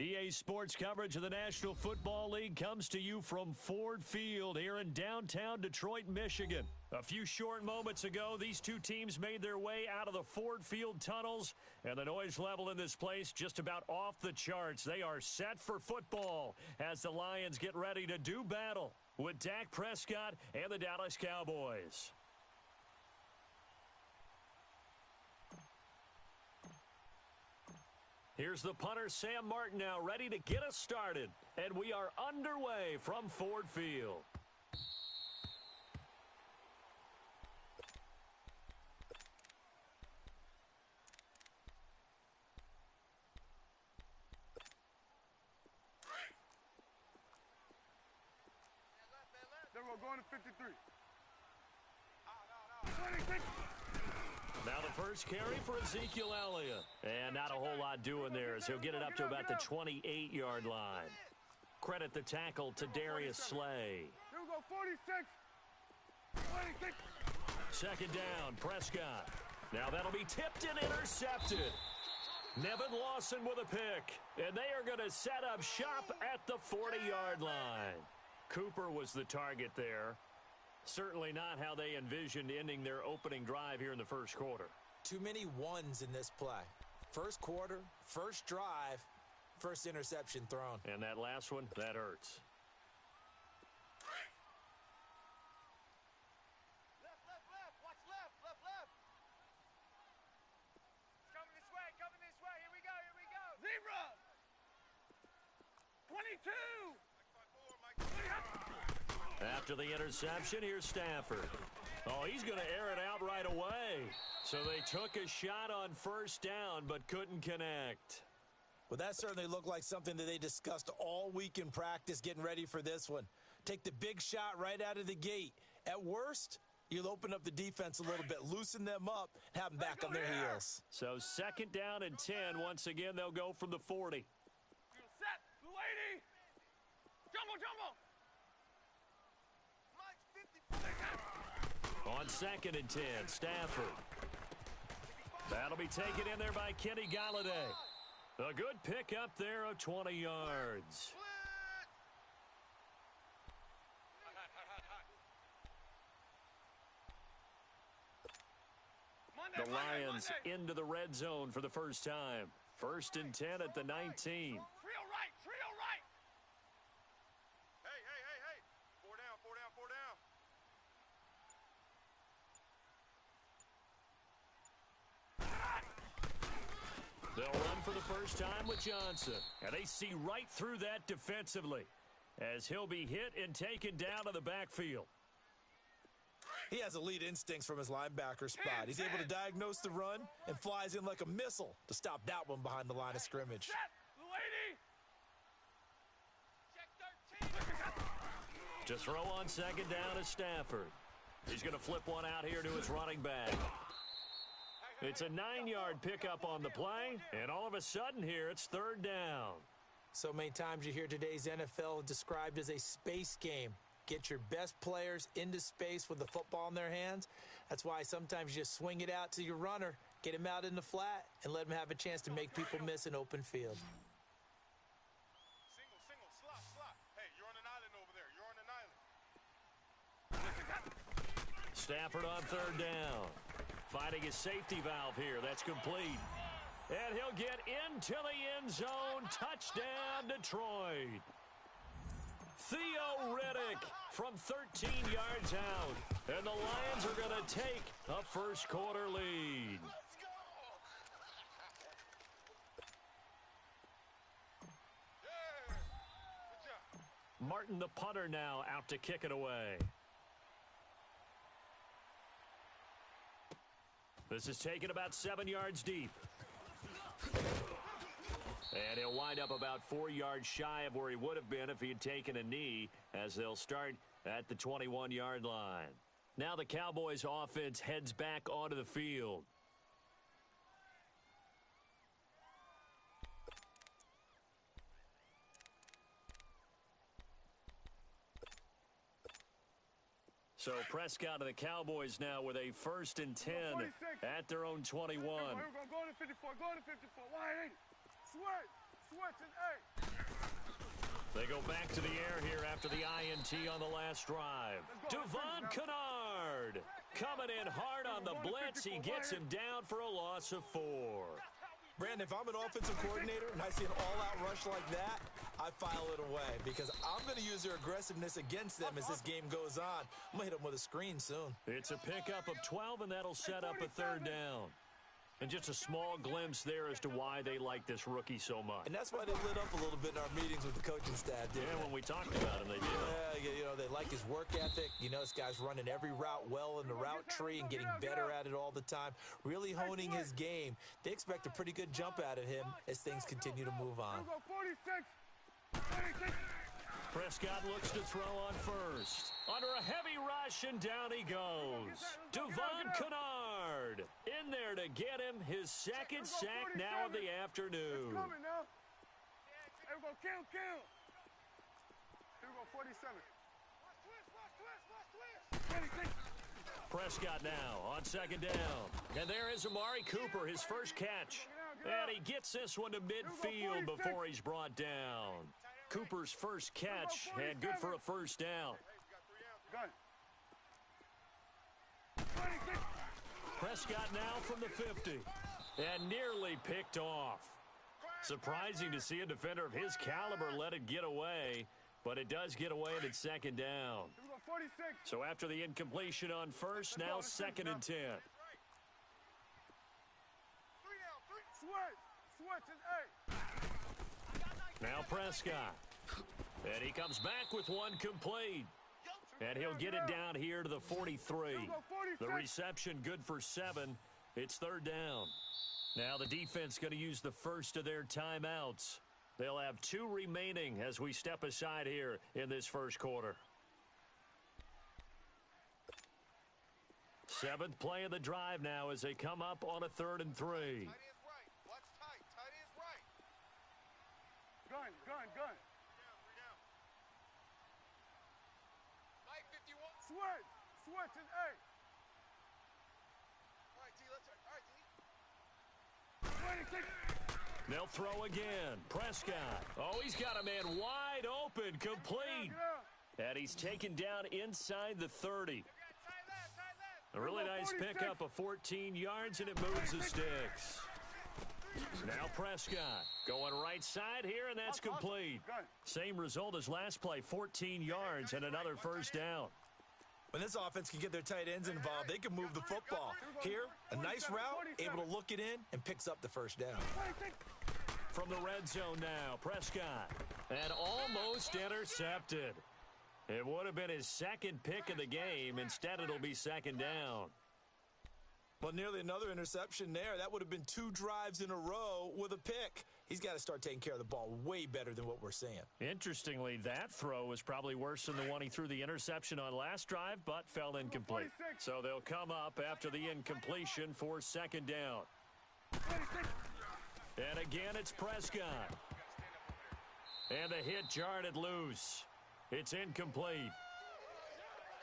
EA Sports coverage of the National Football League comes to you from Ford Field here in downtown Detroit, Michigan. A few short moments ago, these two teams made their way out of the Ford Field tunnels, and the noise level in this place just about off the charts. They are set for football as the Lions get ready to do battle with Dak Prescott and the Dallas Cowboys. Here's the punter, Sam Martin, now ready to get us started. And we are underway from Ford Field. Then we're going to 53. Now the first carry for Ezekiel Elliott. And not a whole lot doing there as he'll get it up to about the 28-yard line. Credit the tackle to Darius Slay. Here we go, 46. 26. Second down, Prescott. Now that'll be tipped and intercepted. Nevin Lawson with a pick. And they are going to set up shop at the 40-yard line. Cooper was the target there. Certainly not how they envisioned ending their opening drive here in the first quarter. Too many ones in this play. First quarter, first drive, first interception thrown. And that last one, that hurts. Left, left, left. Watch left, left, left. Coming this way, coming this way. Here we go, here we go. Zebra. 22. After the interception, here's Stafford. Oh, he's going to air it out right away. So they took a shot on first down but couldn't connect. Well, that certainly looked like something that they discussed all week in practice getting ready for this one. Take the big shot right out of the gate. At worst, you'll open up the defense a little bit, loosen them up, and have them back on their heels. So second down and 10. Once again, they'll go from the 40. Set, lady. Jumbo, jumbo. On second and 10, Stafford. That'll be taken in there by Kenny Golladay. A good pickup there of 20 yards. The Lions into the red zone for the first time. First and 10 at the 19. Trio right, trio right. Hey. 4 down, 4 down, 4 down. They'll run for the first time with Johnson. And they see right through that defensively as he'll be hit and taken down to the backfield. He has elite instincts from his linebacker spot. He's able to diagnose the run and flies in like a missile to stop that one behind the line of scrimmage. To throw on second down is Stafford. He's going to flip one out here to his running back. It's a 9-yard pickup on the play, and all of a sudden here it's third down. So many times you hear today's NFL described as a space game. Get your best players into space with the football in their hands. That's why sometimes you just swing it out to your runner, get him out in the flat, and let him have a chance to make people miss an open field. Single, slot. Hey, you're on an island over there. You're on an island. Stafford on third down. Finding his safety valve here. That's complete. And he'll get into the end zone. Touchdown, Detroit. Theo Riddick from 13 yards out. And the Lions are going to take a first quarter lead. Martin, the punter, now out to kick it away. This is taken about 7 yards deep. And he'll wind up about 4 yards shy of where he would have been if he had taken a knee, as they'll start at the 21-yard line. Now the Cowboys offense heads back onto the field. So Prescott and the Cowboys now with a first and 10 at their own 21. Here we go, going to 54, going to 54. 180. They go back to the air here after the INT on the last drive. Devon Kennard coming in hard on the blitz. He gets him down for a loss of 4. Brandon, if I'm an offensive coordinator and I see an all-out rush like that, I file it away because I'm going to use their aggressiveness against them as this game goes on. I'm going to hit them with a screen soon. It's a pickup of 12, and that'll set up a third down. And just a small glimpse there as to why they like this rookie so much. And that's why they lit up a little bit in our meetings with the coaching staff, didn't Yeah, they? when we talked about him, they did. Yeah, you know, they like his work ethic. You know, this guy's running every route well in the route tree and getting better at it all the time, really honing his game. They expect a pretty good jump out of him as things continue to move on. Prescott looks to throw on first. Under a heavy rush, and down he goes. Devon Kennard in there to get him his second sack now of the afternoon. Here we go, kill. Here we go, 47. Watch twist. Prescott now on second down. And there is Amari Cooper, his first catch. And he gets this one to midfield before he's brought down. Cooper's first catch, and good for a first down. Gun. Prescott now from the 50, and nearly picked off. Surprising to see a defender of his caliber let it get away, but it does get away, and it's second down. Here we go, 46. So after the incompletion on first, now second and 10. 3 down, 3. Switch, and 8. Now Prescott. And he comes back with one complete. And he'll get it down here to the 43. The reception good for 7. It's third down. Now the defense going to use the first of their timeouts. They'll have 2 remaining as we step aside here in this first quarter. 7th play of the drive now as they come up on a 3rd and 3. Tight is right. Watch tight. Tight is right. Gun. Down, 3 down. Light 51. Switch, and 8. All right, D, let's all right, D. 26. They'll throw again. Prescott. Oh, he's got a man wide open, complete. And he's taken down inside the 30. A really nice pickup of 14 yards, and it moves the sticks. Now Prescott going right side here, and that's complete. Same result as last play, 14 yards and another first down. When this offense can get their tight ends involved, they can move the football. Here, a nice route, able to look it in, and picks up the first down. From the red zone now, Prescott. And almost intercepted. It would have been his second pick of the game. Instead, it'll be second down. Well, nearly another interception there. That would have been 2 drives in a row with a pick. He's got to start taking care of the ball way better than what we're seeing. Interestingly, that throw was probably worse than the one he threw the interception on last drive, but fell incomplete. So they'll come up after the incompletion for second down. And again, it's Prescott. And the hit jarred it loose. It's incomplete.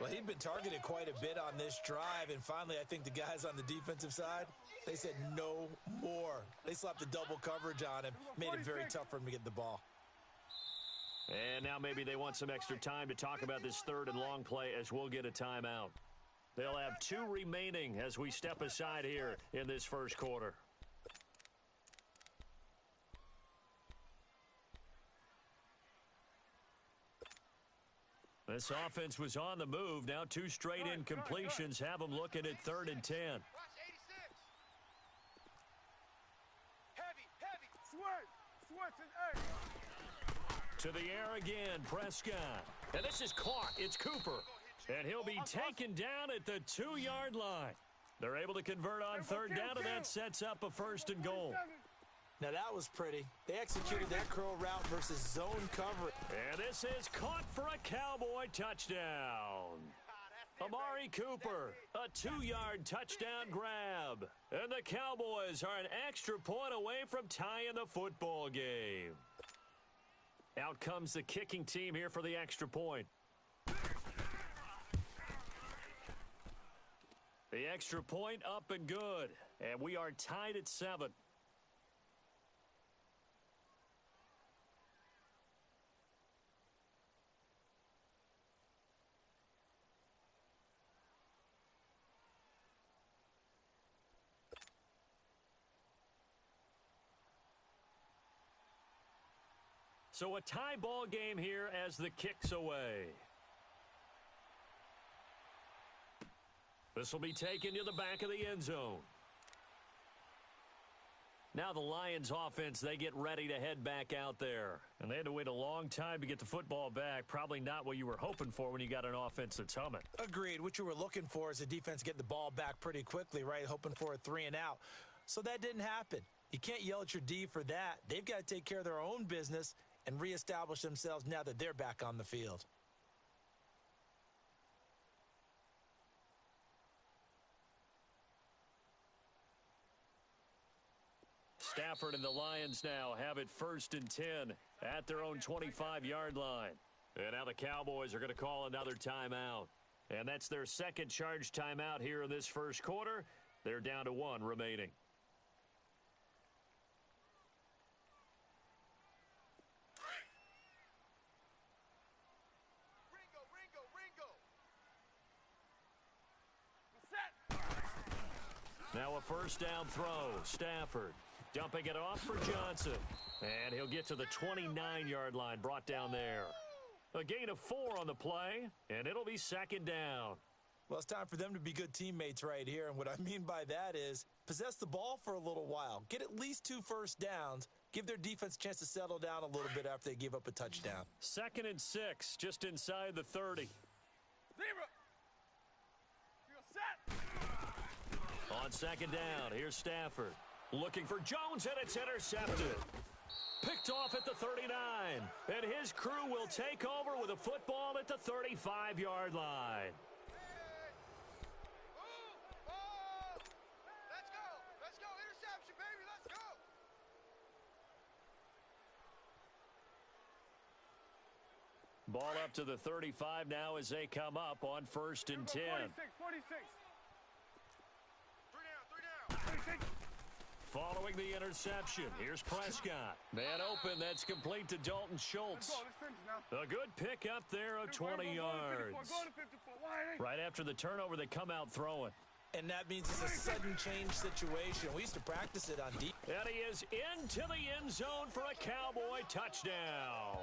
Well, he'd been targeted quite a bit on this drive, and finally I think the guys on the defensive side, they said no more. They slapped the double coverage on him, made it very tough for him to get the ball. And now maybe they want some extra time to talk about this third and long play as we'll get a timeout. They'll have 2 remaining as we step aside here in this first quarter. This offense was on the move. Now 2 straight incompletions have them looking at 3rd and 10. Watch 86. Heavy. Switch, and 8. To the air again, Prescott. And this is caught. It's Cooper. And he'll be taken down at the 2-yard line. They're able to convert on 3rd down, and that sets up a 1st and goal. Now that was pretty. They executed that curl route versus zone coverage. And this is caught for a Cowboy touchdown. Amari Cooper, a 2-yard touchdown grab. And the Cowboys are an extra point away from tying the football game. Out comes the kicking team here for the extra point. The extra point up and good. And we are tied at 7. So a tie ball game here as the kick's away. This will be taken to the back of the end zone. Now the Lions offense, they get ready to head back out there. And they had to wait a long time to get the football back. Probably not what you were hoping for when you got an offense that's humming. Agreed. What you were looking for is the defense getting the ball back pretty quickly, right? Hoping for a 3 and out. So that didn't happen. You can't yell at your D for that. They've got to take care of their own business and reestablish themselves now that they're back on the field. Stafford and the Lions now have it 1st and 10 at their own 25-yard line. And now the Cowboys are going to call another timeout. And that's their second charge timeout here in this first quarter. They're down to 1 remaining. Now a first down throw. Stafford dumping it off for Johnson. And he'll get to the 29-yard line, brought down there. A gain of 4 on the play, and it'll be 2nd down. Well, it's time for them to be good teammates right here. And what I mean by that is possess the ball for a little while. Get at least 2 first downs. Give their defense a chance to settle down a little bit after they give up a touchdown. 2nd and 6, just inside the 30. On 2nd down, here's Stafford. Looking for Jones, and it's intercepted. Picked off at the 39. And his crew will take over with a football at the 35-yard line. Let's go. Let's go. Interception, baby. Let's go. Ball up to the 35 now as they come up on 1st and 10. 46. Following the interception, here's Prescott. Man open, that's complete to Dalton Schultz. A good pick up there of 20 yards. Right after the turnover, they come out throwing. And that means it's a sudden change situation. We used to practice it on deep. And he is into the end zone for a Cowboy touchdown.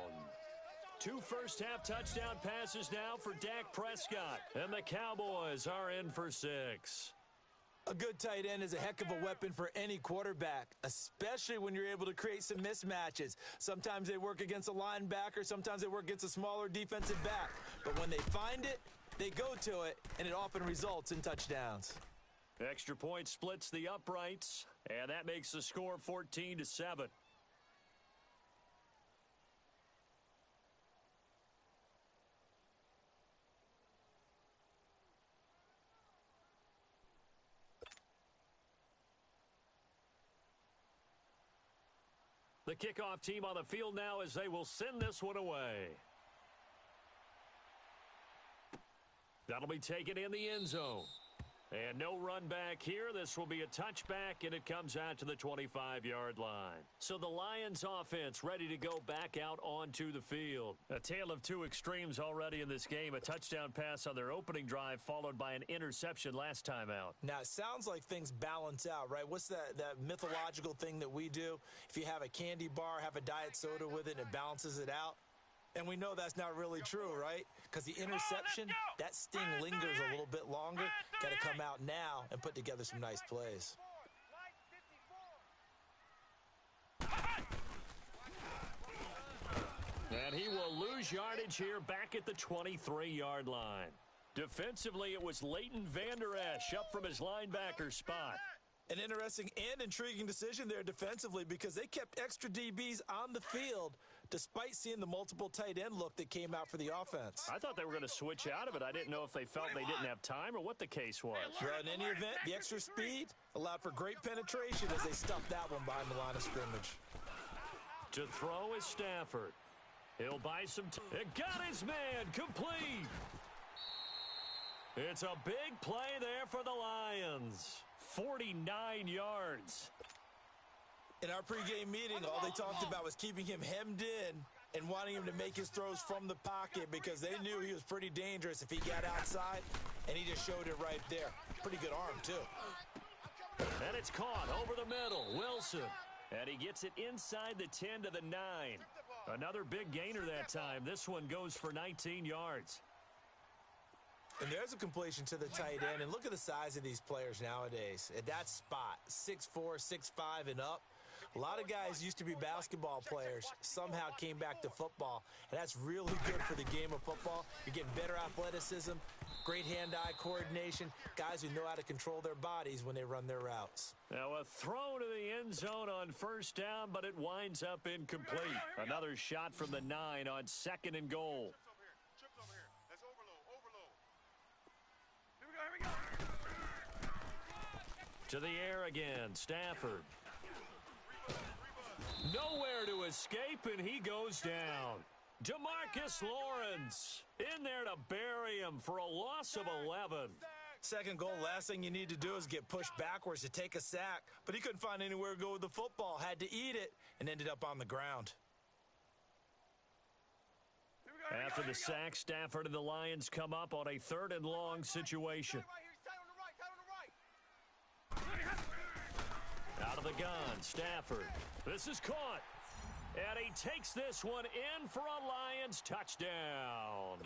2 first-half touchdown passes now for Dak Prescott. And the Cowboys are in for 6. A good tight end is a heck of a weapon for any quarterback, especially when you're able to create some mismatches. Sometimes they work against a linebacker, sometimes they work against a smaller defensive back. But when they find it, they go to it, and it often results in touchdowns. Extra point splits the uprights, and that makes the score 14-7. The kickoff team on the field now as they will send this one away. That'll be taken in the end zone. And no run back here. This will be a touchback, and it comes out to the 25-yard line. So the Lions offense ready to go back out onto the field. A tale of 2 extremes already in this game. A touchdown pass on their opening drive followed by an interception last time out. Now, it sounds like things balance out, right? What's that mythological thing that we do? If you have a candy bar, have a diet soda with it, and it balances it out. And we know that's not really true, right? Because the interception, that sting lingers a little bit longer. Got to come out now and put together some nice plays. And he will lose yardage here back at the 23-yard line. Defensively, it was Leighton Vander Esch up from his linebacker spot. An interesting and intriguing decision there defensively because they kept extra DBs on the field despite seeing the multiple tight end look that came out for the offense. I thought they were going to switch out of it. I didn't know if they felt they didn't have time or what the case was. Well, in any event, the extra speed allowed for great penetration as they stuffed that one behind the line of scrimmage. To throw is Stafford. He'll buy some time. It got his man complete. It's a big play there for the Lions. 49 yards. In our pregame meeting, all they talked about was keeping him hemmed in and wanting him to make his throws from the pocket because they knew he was pretty dangerous if he got outside, and he just showed it right there. Pretty good arm, too. And it's caught over the middle. Wilson. And he gets it inside the 10 to the 9. Another big gainer that time. This one goes for 19 yards. And there's a completion to the tight end. And look at the size of these players nowadays. At that spot, 6'4", 6'5", and up. A lot of guys used to be basketball players, somehow came back to football. And that's really good for the game of football. You're getting better athleticism, great hand-eye coordination, guys who know how to control their bodies when they run their routes. Now a throw to the end zone on first down, but it winds up incomplete. Another shot from the 9 on 2nd and goal. Trips over here. That's overload. Here we go. To the air again, Stafford. Nowhere to escape, and he goes down. DeMarcus Lawrence in there to bury him for a loss of 11. Second goal, last thing you need to do is get pushed backwards to take a sack. But he couldn't find anywhere to go with the football, had to eat it, and ended up on the ground. After the sack, Stafford and the Lions come up on a 3rd and long situation. Out of the gun, Stafford. This is caught. And he takes this one in for a Lions touchdown.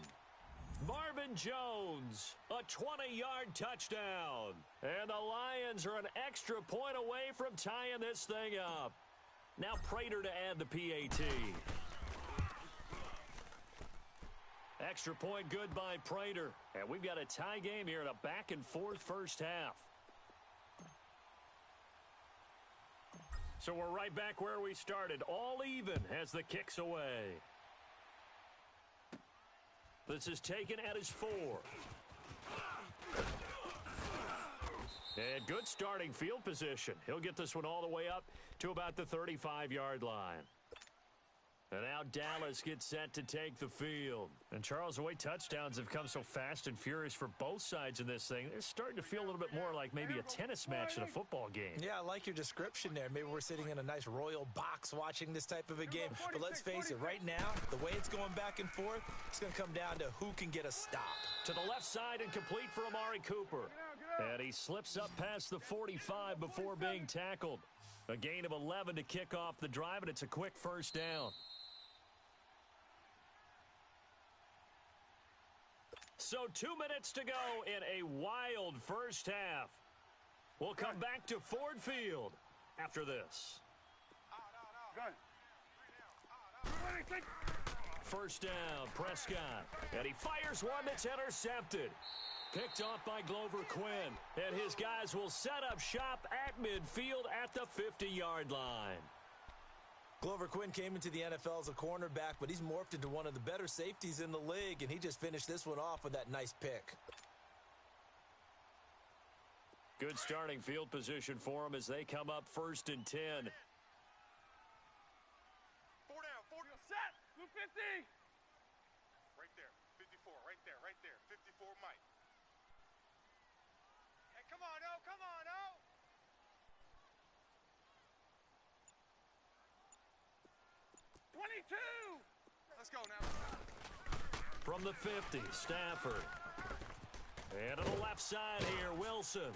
Marvin Jones, a 20-yard touchdown. And the Lions are an extra point away from tying this thing up. Now Prater to add the PAT. Extra point good by Prater. And we've got a tie game here in a back-and-forth first half. So we're right back where we started, all even as the kick's away. This is taken at his 4. And good starting field position. He'll get this one all the way up to about the 35-yard line. And now Dallas gets set to take the field. And Charles, the way touchdowns have come so fast and furious for both sides in this thing, it's starting to feel a little bit more like maybe a tennis match in a football game. Yeah, I like your description there. Maybe we're sitting in a nice royal box watching this type of a game. But let's face it, right now, the way it's going back and forth, it's going to come down to who can get a stop. To the left side and complete for Amari Cooper. And he slips up past the 45 before being tackled. A gain of 11 to kick off the drive, and it's a quick first down. So 2 minutes to go in a wild first half. We'll come back to Ford Field after this. First down, Prescott. And he fires one that's intercepted. Picked off by Glover Quinn. And his guys will set up shop at midfield at the 50-yard line. Glover Quinn came into the NFL as a cornerback, but he's morphed into one of the better safeties in the league, and he just finished this one off with that nice pick. Good starting field position for him as they come up 1st and 10. 4 down, 40 set, 250. Right there, 54, right there, 54 Mike. Hey, come on, O, come on, O. Let's go now. From the 50, Stafford. And to the left side here, Wilson.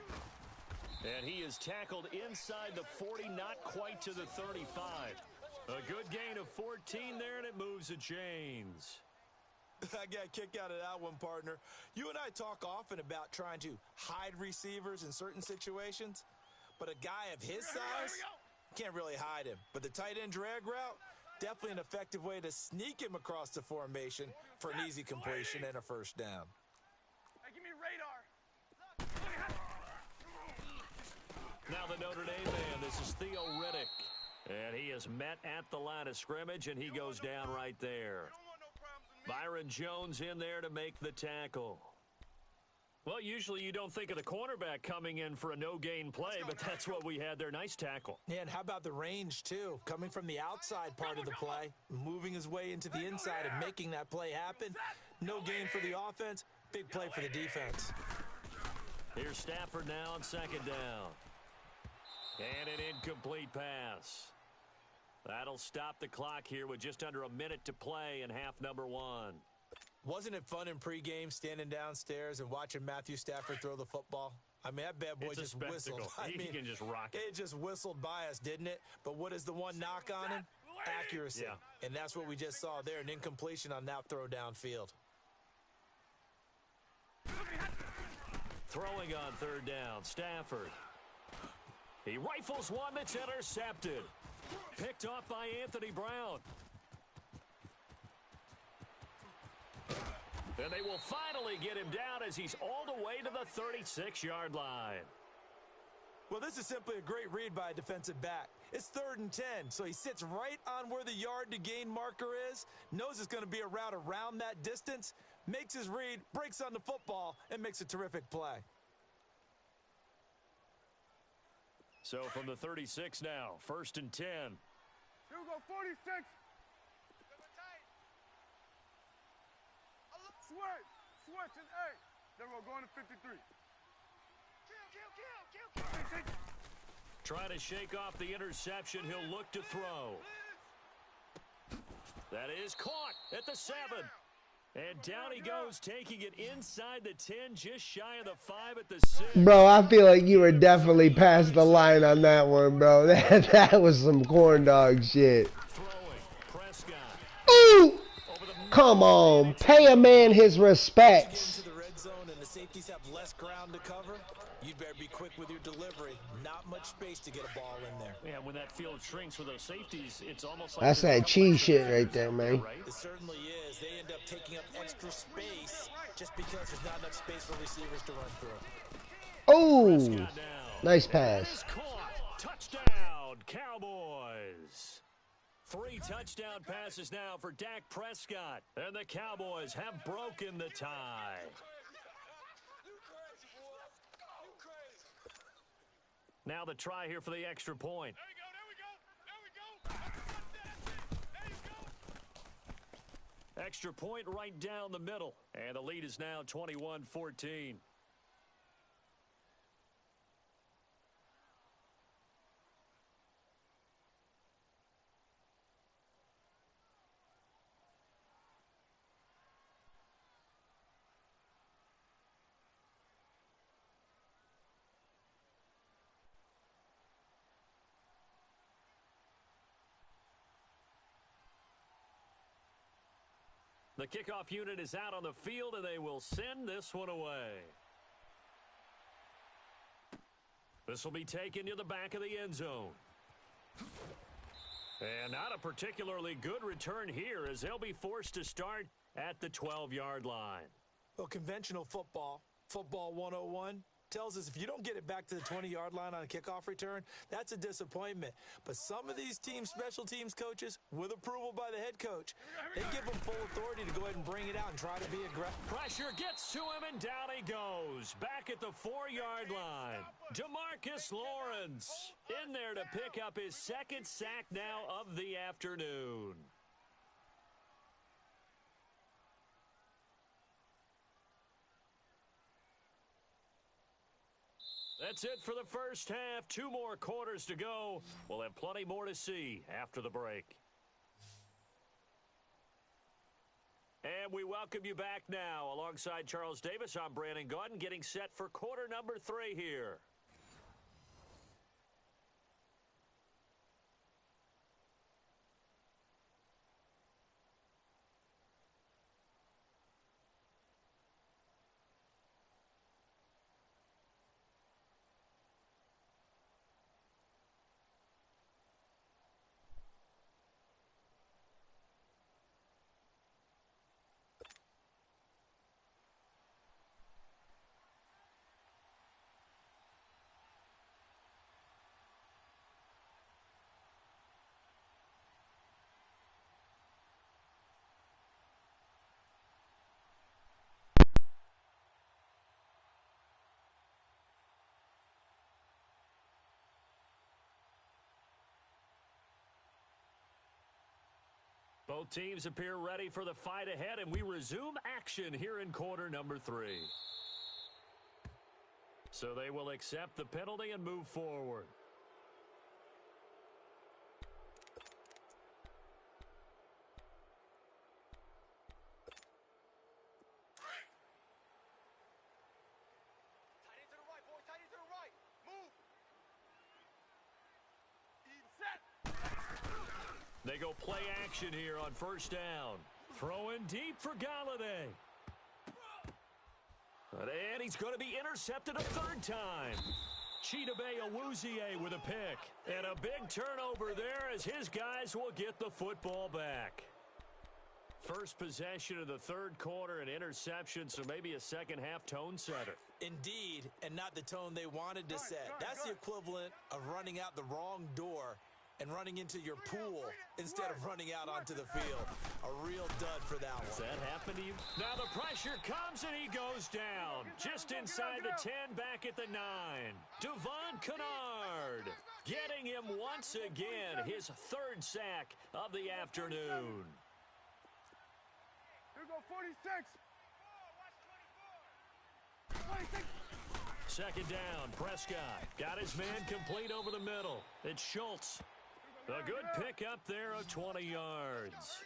And he is tackled inside the 40, not quite to the 35. A good gain of 14 there, and it moves the chains. I got a kick out of that one, partner. You and I talk often about trying to hide receivers in certain situations, but a guy of his size can't really hide him. But the tight end drag route, definitely an effective way to sneak him across the formation for an easy completion and a first down. Hey, give me radar. Now the Notre Dame man, this is Theo Riddick. And he is met at the line of scrimmage, and he goes down right there. Byron Jones in there to make the tackle. Well, usually you don't think of the cornerback coming in for a no-gain play, but that's what we had there. Nice tackle. Yeah, and how about the range, too? Coming from the outside part of the play, moving his way into the inside and making that play happen. No gain for the offense, big play for the defense. Here's Stafford now on 2nd down. And an incomplete pass. That'll stop the clock here with just under a minute to play in half number 1. Wasn't it fun in pregame standing downstairs and watching Matthew Stafford throw the football? I mean, that bad boy just whistled. He can just rock it. It just whistled by us, didn't it? But what is the one knock on him? accuracy. Yeah. And that's what we just saw there, an incompletion on that throw downfield. Throwing on third down, Stafford. He rifles one that's intercepted. Picked off by Anthony Brown. And they will finally get him down as he's all the way to the 36-yard line. Well, this is simply a great read by a defensive back. It's 3rd and 10, so he sits right on where the yard-to-gain marker is, knows it's going to be a route around that distance, makes his read, breaks on the football, and makes a terrific play. So from the 36 now, 1st and 10. Here we go, 46. Switch and A. Then we're going to 53. Kill. Trying to shake off the interception. He'll look to throw. That is caught at the 7. And down he goes, taking it inside the 10, just shy of the 5 at the 6. Bro, I feel like you were definitely past the line on that one, bro. That was some corn dog shit. Throwing, Prescott. Ooh! Come on, pay a man his respects. Get into the red zone and the safeties have less ground to cover. You'd better be quick with your delivery. Not much space to get a ball in there. Yeah, when that field shrinks with those safeties, it's almost like That's that cheese shit right there, man. It certainly is. They end up taking up extra space just because there's not enough space for receivers to run through. Oh, nice pass. Touchdown, Cowboys. 3 touchdown passes now for Dak Prescott. And the Cowboys have broken the tie. Now the try here for the extra point. There we go. Extra point right down the middle. And the lead is now 21-14. The kickoff unit is out on the field, and they will send this one away. This will be taken to the back of the end zone. And not a particularly good return here, as they'll be forced to start at the 12-yard line. Well, conventional football 101, tells us if you don't get it back to the 20-yard line on a kickoff return, that's a disappointment. But some of these special teams coaches, with approval by the head coach, they give them full authority to go ahead and bring it out and try to be aggressive. Pressure gets to him, and down he goes. Back at the 4-yard line. DeMarcus Lawrence in there to pick up his 2nd sack now of the afternoon. That's it for the first half. 2 more quarters to go. We'll have plenty more to see after the break. And we welcome you back now. Alongside Charles Davis, I'm Brandon Gaudin, getting set for quarter number 3 here. Both teams appear ready for the fight ahead, and we resume action here in quarter number 3. So they will accept the penalty and move forward. Tight end to the right, boy. Tight end to the right. Move. Set. They go play action here on first down. Throwing deep for Galladay. And he's going to be intercepted a third time. Chidobe Awuzie with a pick. And a big turnover there as his guys will get the football back. First possession of the third quarter, an interception, so maybe a second-half tone setter. Indeed, and not the tone they wanted to set. That's the equivalent of running out the wrong door and running into your pool instead of running out onto the field. A real dud for that one. Does that happen to you? Now the pressure comes and he goes down. Just inside the 10, back at the 9. Devon Kennard getting him once again, his third sack of the afternoon. Here go 46. 26. Second down, Prescott got his man complete over the middle. It's Schultz. A good pickup there of 20 yards.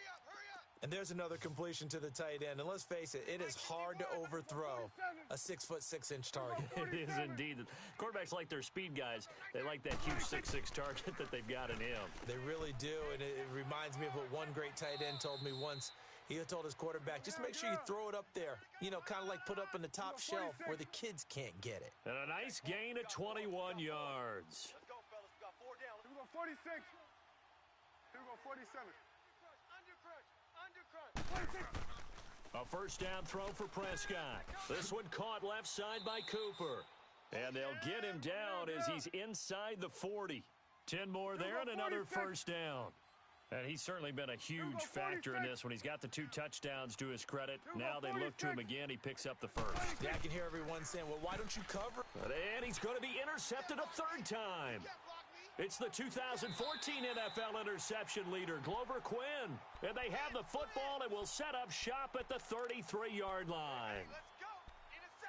And there's another completion to the tight end. And let's face it, it is hard to overthrow a 6'6" target. It is indeed. Quarterbacks like their speed guys. They like that huge 6'6" target that they've got in him. They really do, and it reminds me of what one great tight end told me once. He told his quarterback, just make sure you throw it up there. You know, kind of like put up in the top shelf where the kids can't get it. And a nice gain of 21 yards. Let's go, fellas. We got 4 down. Here we go 46. Here we go 47. Under crunch. 26. A first down throw for Prescott. This one caught left side by Cooper. And they'll get him down as he's inside the 40. 10 more there and another first down. And he's certainly been a huge factor in this when he's got the 2 touchdowns to his credit. Now they look to him again. He picks up the first. Yeah, I can hear everyone saying, well, why don't you cover? And he's going to be intercepted a third time. It's the 2014 NFL interception leader, Glover Quinn. And they have the football and will set up shop at the 33-yard line.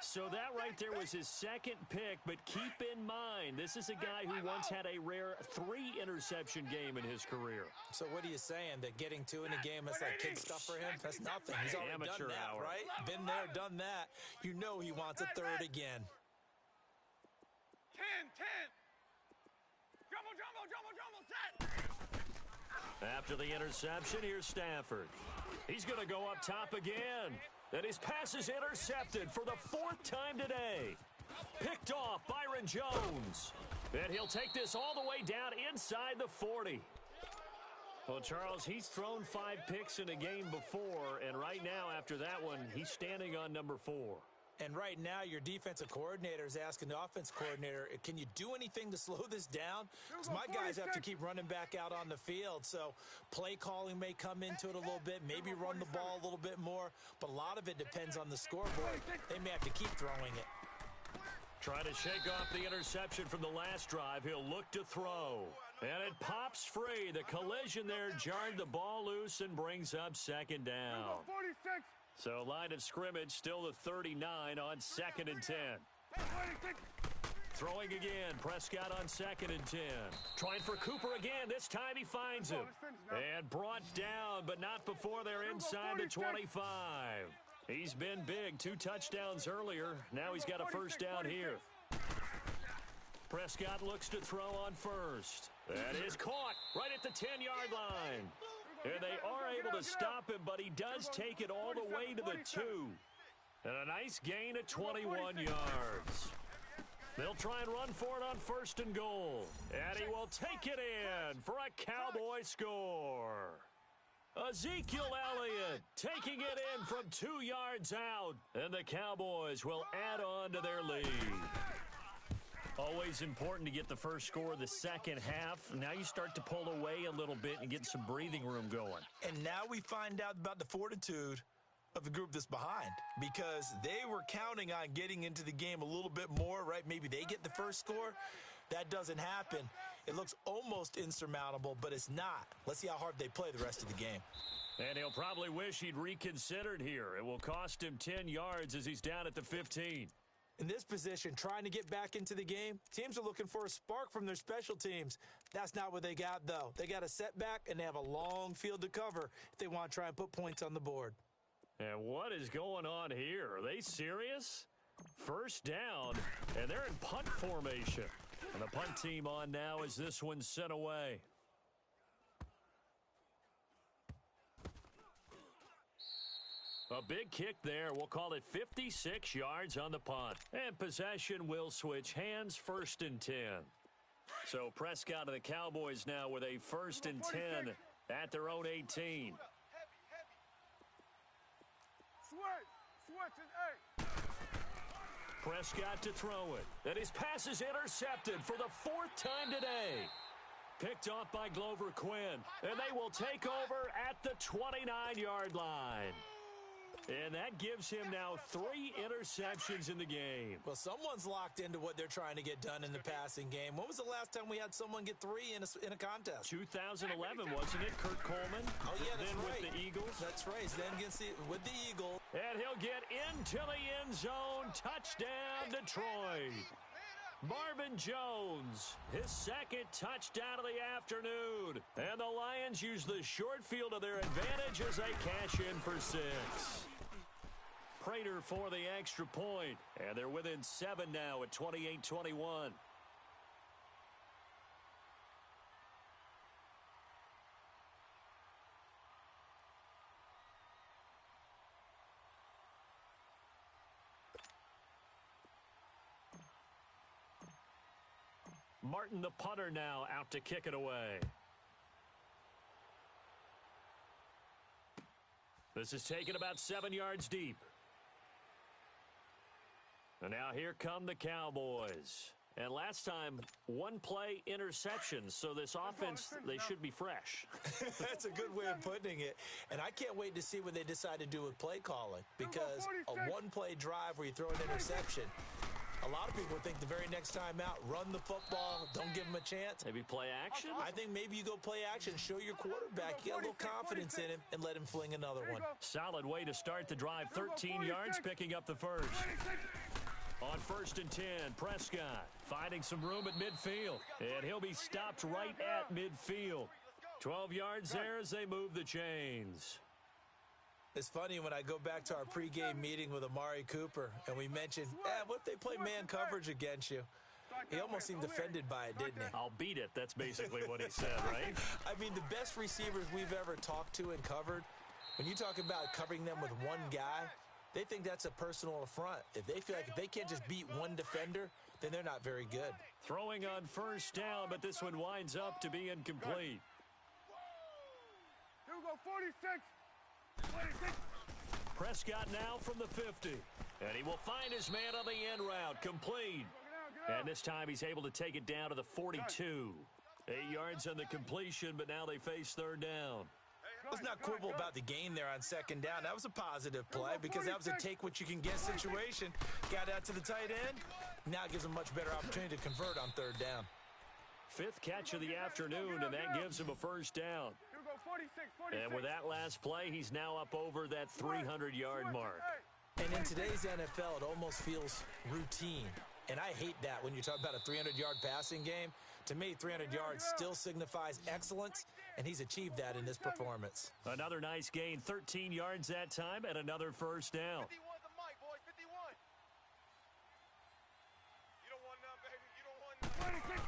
So that right there was his second pick, but keep in mind, this is a guy who once had a rare 3-interception game in his career. So what are you saying, that getting 2 in a game is like kid stuff for him? That's nothing. He's already Amateur done that, hour. right? Been there, done that. You know he wants a third again. 10. Jumbo, set. After the interception, here's Stafford. He's going to go up top again. And his pass is intercepted for the 4th time today. Picked off Byron Jones. And he'll take this all the way down inside the 40. Well, Charles, he's thrown 5 picks in a game before, and right now, after that one, he's standing on number 4. And right now, your defensive coordinator is asking the offense coordinator, can you do anything to slow this down? Because my guys have to keep running back out on the field. So play calling may come into it a little bit, maybe run the ball a little bit more. But a lot of it depends on the scoreboard. They may have to keep throwing it. Trying to shake off the interception from the last drive. He'll look to throw. And it pops free. The collision there jarred the ball loose and brings up second down. 46. So line of scrimmage still the 39 on 2nd and 10. 26. Throwing again. Prescott on 2nd and 10. Trying for Cooper again. This time he finds him. And brought down, but not before they're inside the 25. He's been big. 2 touchdowns earlier. Now he's got a first down here. Prescott looks to throw on first. That is caught right at the 10-yard line. And they are able to stop him, but he does take it all the way to the 2. And a nice gain of 21 yards. They'll try and run for it on 1st and goal. And he will take it in for a Cowboy score. Ezekiel Elliott taking it in from 2 yards out. And the Cowboys will add on to their lead. Always important to get the first score of the second half. Now you start to pull away a little bit and get some breathing room going. And now we find out about the fortitude of the group that's behind, because they were counting on getting into the game a little bit more, right? Maybe they get the first score. That doesn't happen. It looks almost insurmountable, but it's not. Let's see how hard they play the rest of the game. And he'll probably wish he'd reconsidered here. It will cost him 10 yards as he's down at the 15. In this position, trying to get back into the game, teams are looking for a spark from their special teams. That's not what they got, though. They got a setback, and they have a long field to cover if they want to try and put points on the board. And what is going on here? Are they serious? First down, and they're in punt formation. And the punt team on now as this one's sent away. A big kick there. We'll call it 56 yards on the punt. And possession will switch hands, 1st and 10. So Prescott and the Cowboys now with a 1st and 10 at their own 18. Prescott to throw it. And his pass is intercepted for the 4th time today. Picked off by Glover Quinn. And they will take over at the 29-yard line. And that gives him now 3 interceptions in the game. Well, someone's locked into what they're trying to get done in the passing game. When was the last time we had someone get 3 in a contest? 2011, wasn't it? Kurt Coleman. Oh, yeah, that's then right. with the Eagles. That's right. Then with the Eagles. And he'll get into the end zone. Touchdown, Detroit. Marvin Jones, his 2nd touchdown of the afternoon. And the Lions use the short field to their advantage as they cash in for 6. Prater for the extra point. And they're within 7 now at 28-21. Martin, the punter, now out to kick it away. This is taken about 7 yards deep. And now here come the Cowboys. And last time, 1-play interceptions. So this offense, they should be fresh. That's a good way of putting it. And I can't wait to see what they decide to do with play calling. Because a 1-play drive where you throw an interception, a lot of people think the very next time out, run the football, don't give them a chance. Maybe play action? I think maybe you go play action, show your quarterback, you got a little confidence in him, and let him fling another one. Solid way to start the drive. 13 yards, picking up the first. On 1st and 10, Prescott finding some room at midfield. And he'll be stopped right at midfield. 12 yards there as they move the chains. It's funny when I go back to our pregame meeting with Amari Cooper, and we mentioned, what if they play man coverage against you? He almost seemed offended by it, didn't he? I'll beat it. That's basically what he said, right? I mean, the best receivers we've ever talked to and covered, when you talk about covering them with one guy, they think that's a personal affront. If they feel like if they can't just beat one defender, then they're not very good. Throwing on 1st down, but this one winds up to be incomplete. Here we go, 46. Prescott now from the 50. And he will find his man on the end route. Complete. And this time he's able to take it down to the 42. 8 yards on the completion, but now they face 3rd down. Let's not quibble about the gain there on 2nd down. That was a positive play because that was a take-what-you-can-get situation. Got out to the tight end. Now it gives him a much better opportunity to convert on 3rd down. 5th catch of the afternoon, and that gives him a 1st down. And with that last play, he's now up over that 300-yard mark. And in today's NFL, it almost feels routine. And I hate that when you talk about a 300-yard passing game. To me, 300 yards still signifies excellence, and he's achieved that in this performance. Another nice gain, 13 yards that time, and another 1st down. 51 the mic, boys, 51. You don't want none, baby. You don't want none.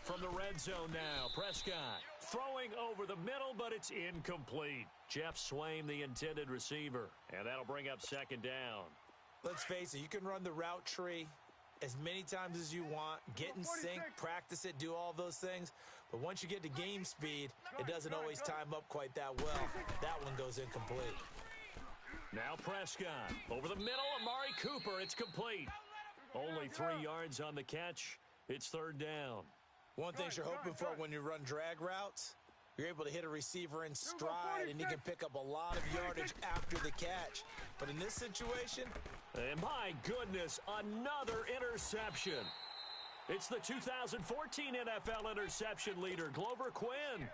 From the red zone now, Prescott throwing over the middle, but it's incomplete. Jeff Swaim, the intended receiver, and that'll bring up 2nd down. Let's face it, you can run the route tree as many times as you want, get in sync, practice it, do all those things. But once you get to game speed, it doesn't always time up quite that well. That one goes incomplete. Now Prescott over the middle, Amari Cooper, it's complete. Only 3 yards on the catch. It's 3rd down. One thing you're hoping for when you run drag routes, you're able to hit a receiver in stride, and he can pick up a lot of yardage after the catch. But in this situation... And my goodness, another interception. It's the 2014 NFL interception leader, Glover Quinn.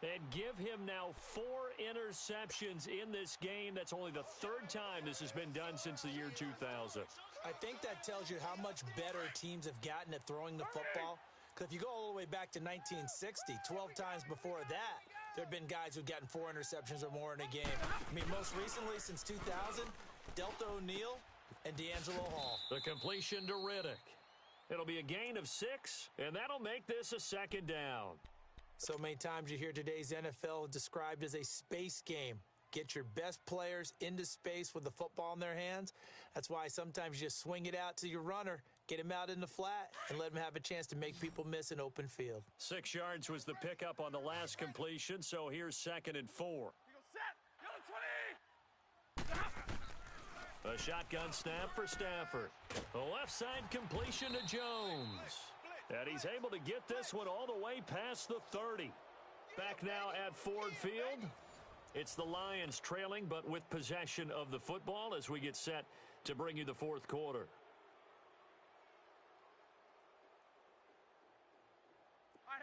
And give him now 4 interceptions in this game. That's only the 3rd time this has been done since the year 2000. I think that tells you how much better teams have gotten at throwing the football. Because if you go all the way back to 1960, 12 times before that, there have been guys who've gotten 4 interceptions or more in a game. I mean, most recently, since 2000, Delta O'Neal and D'Angelo Hall. The completion to Riddick. It'll be a gain of 6, and that'll make this a 2nd down. So many times you hear today's NFL described as a space game. Get your best players into space with the football in their hands. That's why sometimes you just swing it out to your runner, get him out in the flat, and let him have a chance to make people miss an open field. 6 yards was the pickup on the last completion, so here's 2nd and 4. A shotgun snap for Stafford. The left side completion to Jones. And he's able to get this one all the way past the 30. Back now at Ford Field. It's the Lions trailing, but with possession of the football as we get set to bring you the fourth quarter.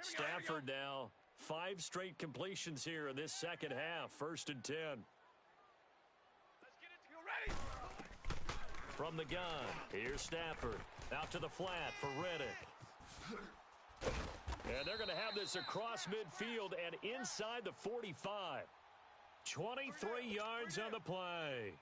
Stafford now 5 straight completions here in this second half. 1st and 10. From the gun, here's Stafford. Out to the flat for Riddick. And they're going to have this across midfield and inside the 45. 23 yards on the play.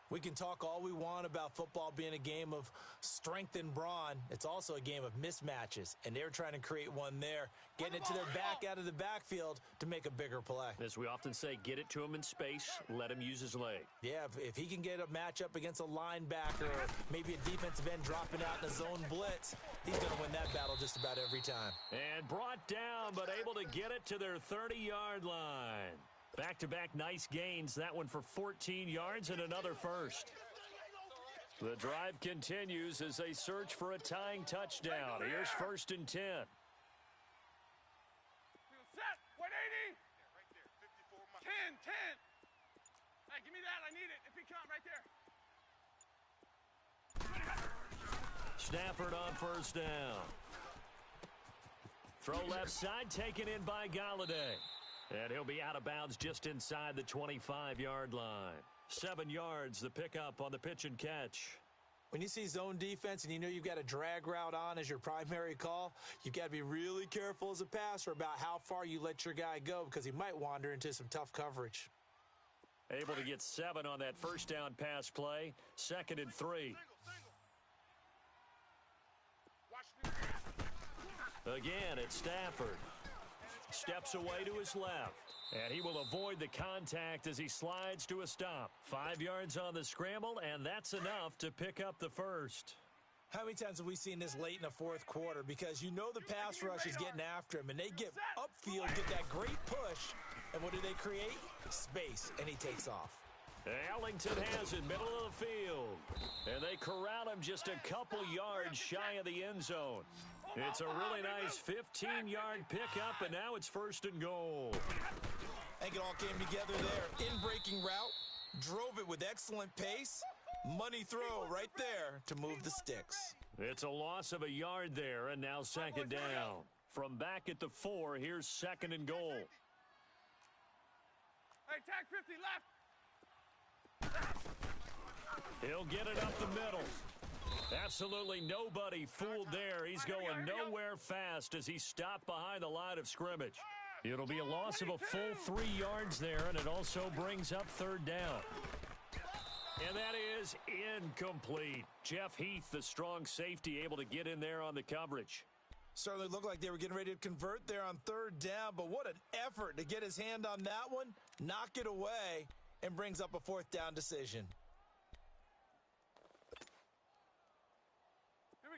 We can talk all we want about football being a game of strength and brawn. It's also a game of mismatches, and they're trying to create one there, getting it to their back out of the backfield to make a bigger play. As we often say, get it to him in space, let him use his leg. Yeah, if he can get a matchup against a linebacker or maybe a defensive end dropping out in a zone blitz, he's going to win that battle just about every time. And brought down, but able to get it to their 30-yard line. Back-to-back nice gains, that one for 14 yards and another first. The drive continues as they search for a tying touchdown. Here's 1st and 10. Set, 180. 10. Hey, give me that. I need it. If he come right there. Stafford on 1st down. Throw left side, taken in by Galladay. And he'll be out of bounds just inside the 25-yard line. 7 yards, the pickup on the pitch and catch. When you see zone defense and you know you've got a drag route on as your primary call, you've got to be really careful as a passer about how far you let your guy go because he might wander into some tough coverage. Able to get 7 on that 1st down pass play. 2nd and 3. Again, it's Stafford. Steps away to his left. And he will avoid the contact as he slides to a stop. 5 yards on the scramble, and that's enough to pick up the first. How many times have we seen this late in the fourth quarter? Because you know the pass rush is getting after him, and they get upfield, get that great push, and what do they create? Space, and he takes off. Ellington has it, middle of the field. And they corral him just a couple yards shy of the end zone. It's a really nice 15-yard pickup, and now it's 1st and goal. I think it all came together there. In-breaking route, drove it with excellent pace. Money throw right there to move the sticks. It's a loss of a yard there, and now 2nd down. From back at the 4, here's 2nd and goal. Hey, tag 50 left. He'll get it up the middle. Absolutely nobody fooled there. He's going nowhere fast as he stopped behind the line of scrimmage. It'll be a loss of a full 3 yards there, and it also brings up 3rd down. And that is incomplete. Jeff Heath, the strong safety, able to get in there on the coverage. Certainly looked like they were getting ready to convert there on 3rd down, but what an effort to get his hand on that one, knock it away, and brings up a 4th down decision.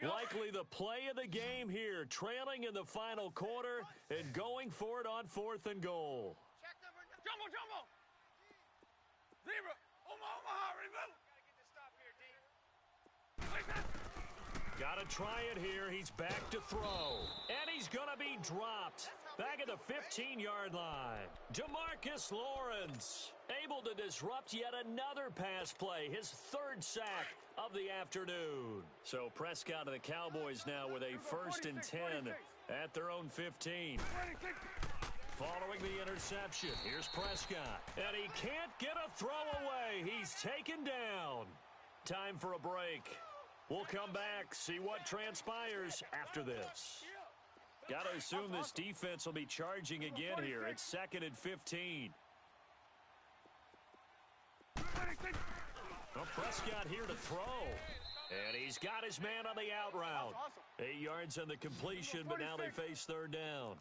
Likely the play of the game here, trailing in the final quarter and going for it on 4th and goal. Jumbo. Zebra. Omaha, remove. Got to try it here. He's back to throw. And he's going to be dropped. Back at the 15-yard line. DeMarcus Lawrence able to disrupt yet another pass play. His 3rd sack of the afternoon. So Prescott and the Cowboys now with a 1st and 10 at their own 15. Following the interception, here's Prescott. And he can't get a throw away. He's taken down. Time for a break. We'll come back, see what transpires after this. Got to assume this defense will be charging again here. It's 2nd and 15. Well, Prescott here to throw. And he's got his man on the out route. 8 yards on the completion, but now they face 3rd down.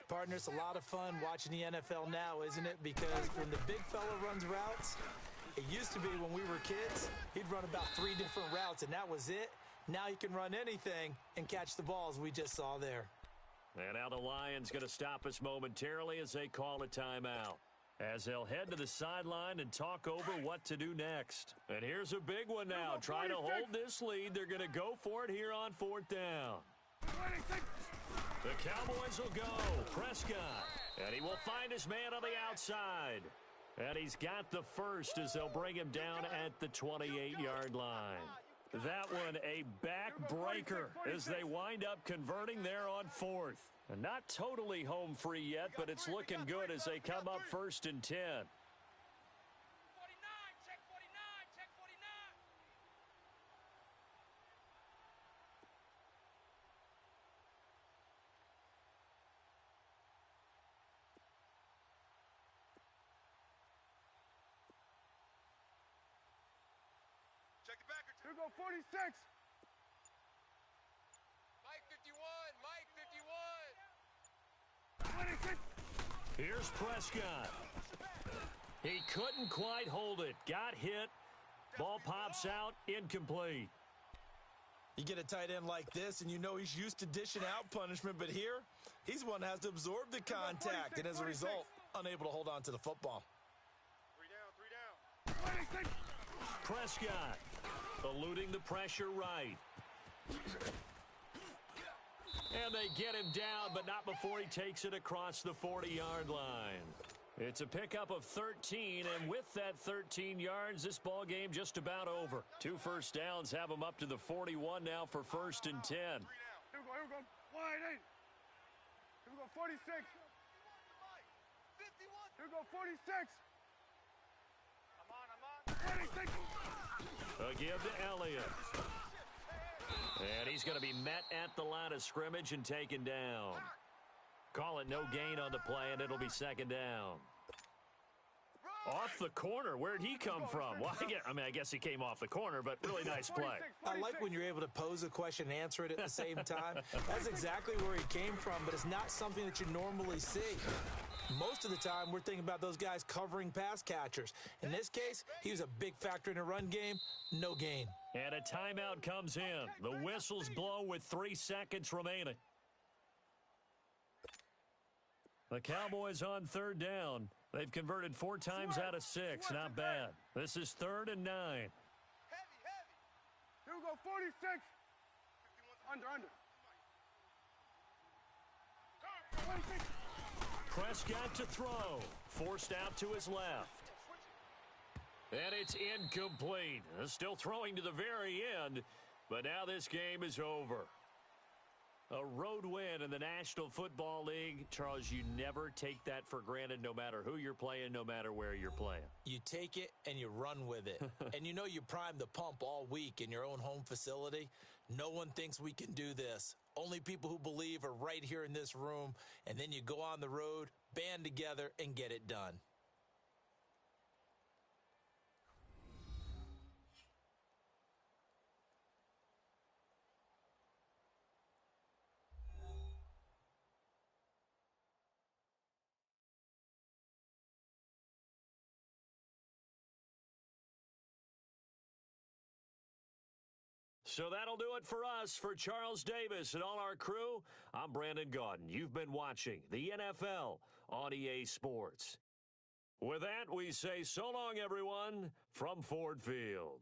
Partner, it's a lot of fun watching the NFL now, isn't it? Because when the big fella runs routes, it used to be when we were kids, he'd run about 3 different routes, and that was it. Now he can run anything and catch the balls we just saw there. And now the Lions going to stop us momentarily as they call a timeout, as they'll head to the sideline and talk over what to do next. And here's a big one now. Trying to hold this lead. They're going to go for it here on 4th down. The Cowboys will go. Prescott. And he will find his man on the outside. And he's got the first as they'll bring him down at the 28-yard line. That one a backbreaker as they wind up converting there on 4th. And not totally home free yet, but it's looking good as they come up 1st and 10. Check the back. Here go 46. Mike 51. Mike 51. 26. Here's Prescott. He couldn't quite hold it. Got hit. Ball pops out. Incomplete. You get a tight end like this, and you know he's used to dishing out punishment, but here, he's one that has to absorb the contact, and as a result, unable to hold on to the football. 3 down. 26. Prescott eluding the pressure right. And they get him down, but not before he takes it across the 40-yard line. It's a pickup of 13, and with that 13 yards, this ball game just about over. 2 first downs have him up to the 41 now for 1st and 10. Here we go. Wide eight. Here we go, 46. 51. Here we go, 46. I'm on. 26. A give to Elliott. And he's going to be met at the line of scrimmage and taken down. Call it no gain on the play, and it'll be 2nd down. Off the corner. Where'd he come from? Well, I guess he came off the corner, but really nice play. I like when you're able to pose a question and answer it at the same time. That's exactly where he came from, but it's not something that you normally see. Most of the time, we're thinking about those guys covering pass catchers. In this case, he was a big factor in the run game. No gain. And a timeout comes in. The whistles blow with 3 seconds remaining. The Cowboys on 3rd down. They've converted 4 times out of 6. Not bad. This is 3rd and 9. Heavy. Here we go, 46. Under. 26. Prescott to throw. Forced out to his left. And it's incomplete. Still throwing to the very end, but now this game is over. A road win in the National Football League. Charles, you never take that for granted, no matter who you're playing, no matter where you're playing. You take it and you run with it. And you know you primed the pump all week in your own home facility. No one thinks we can do this. Only people who believe are right here in this room. And then you go on the road, band together, and get it done. So that'll do it for us. For Charles Davis and all our crew, I'm Brandon Gaudin. You've been watching the NFL on EA Sports. With that, we say so long, everyone, from Ford Field.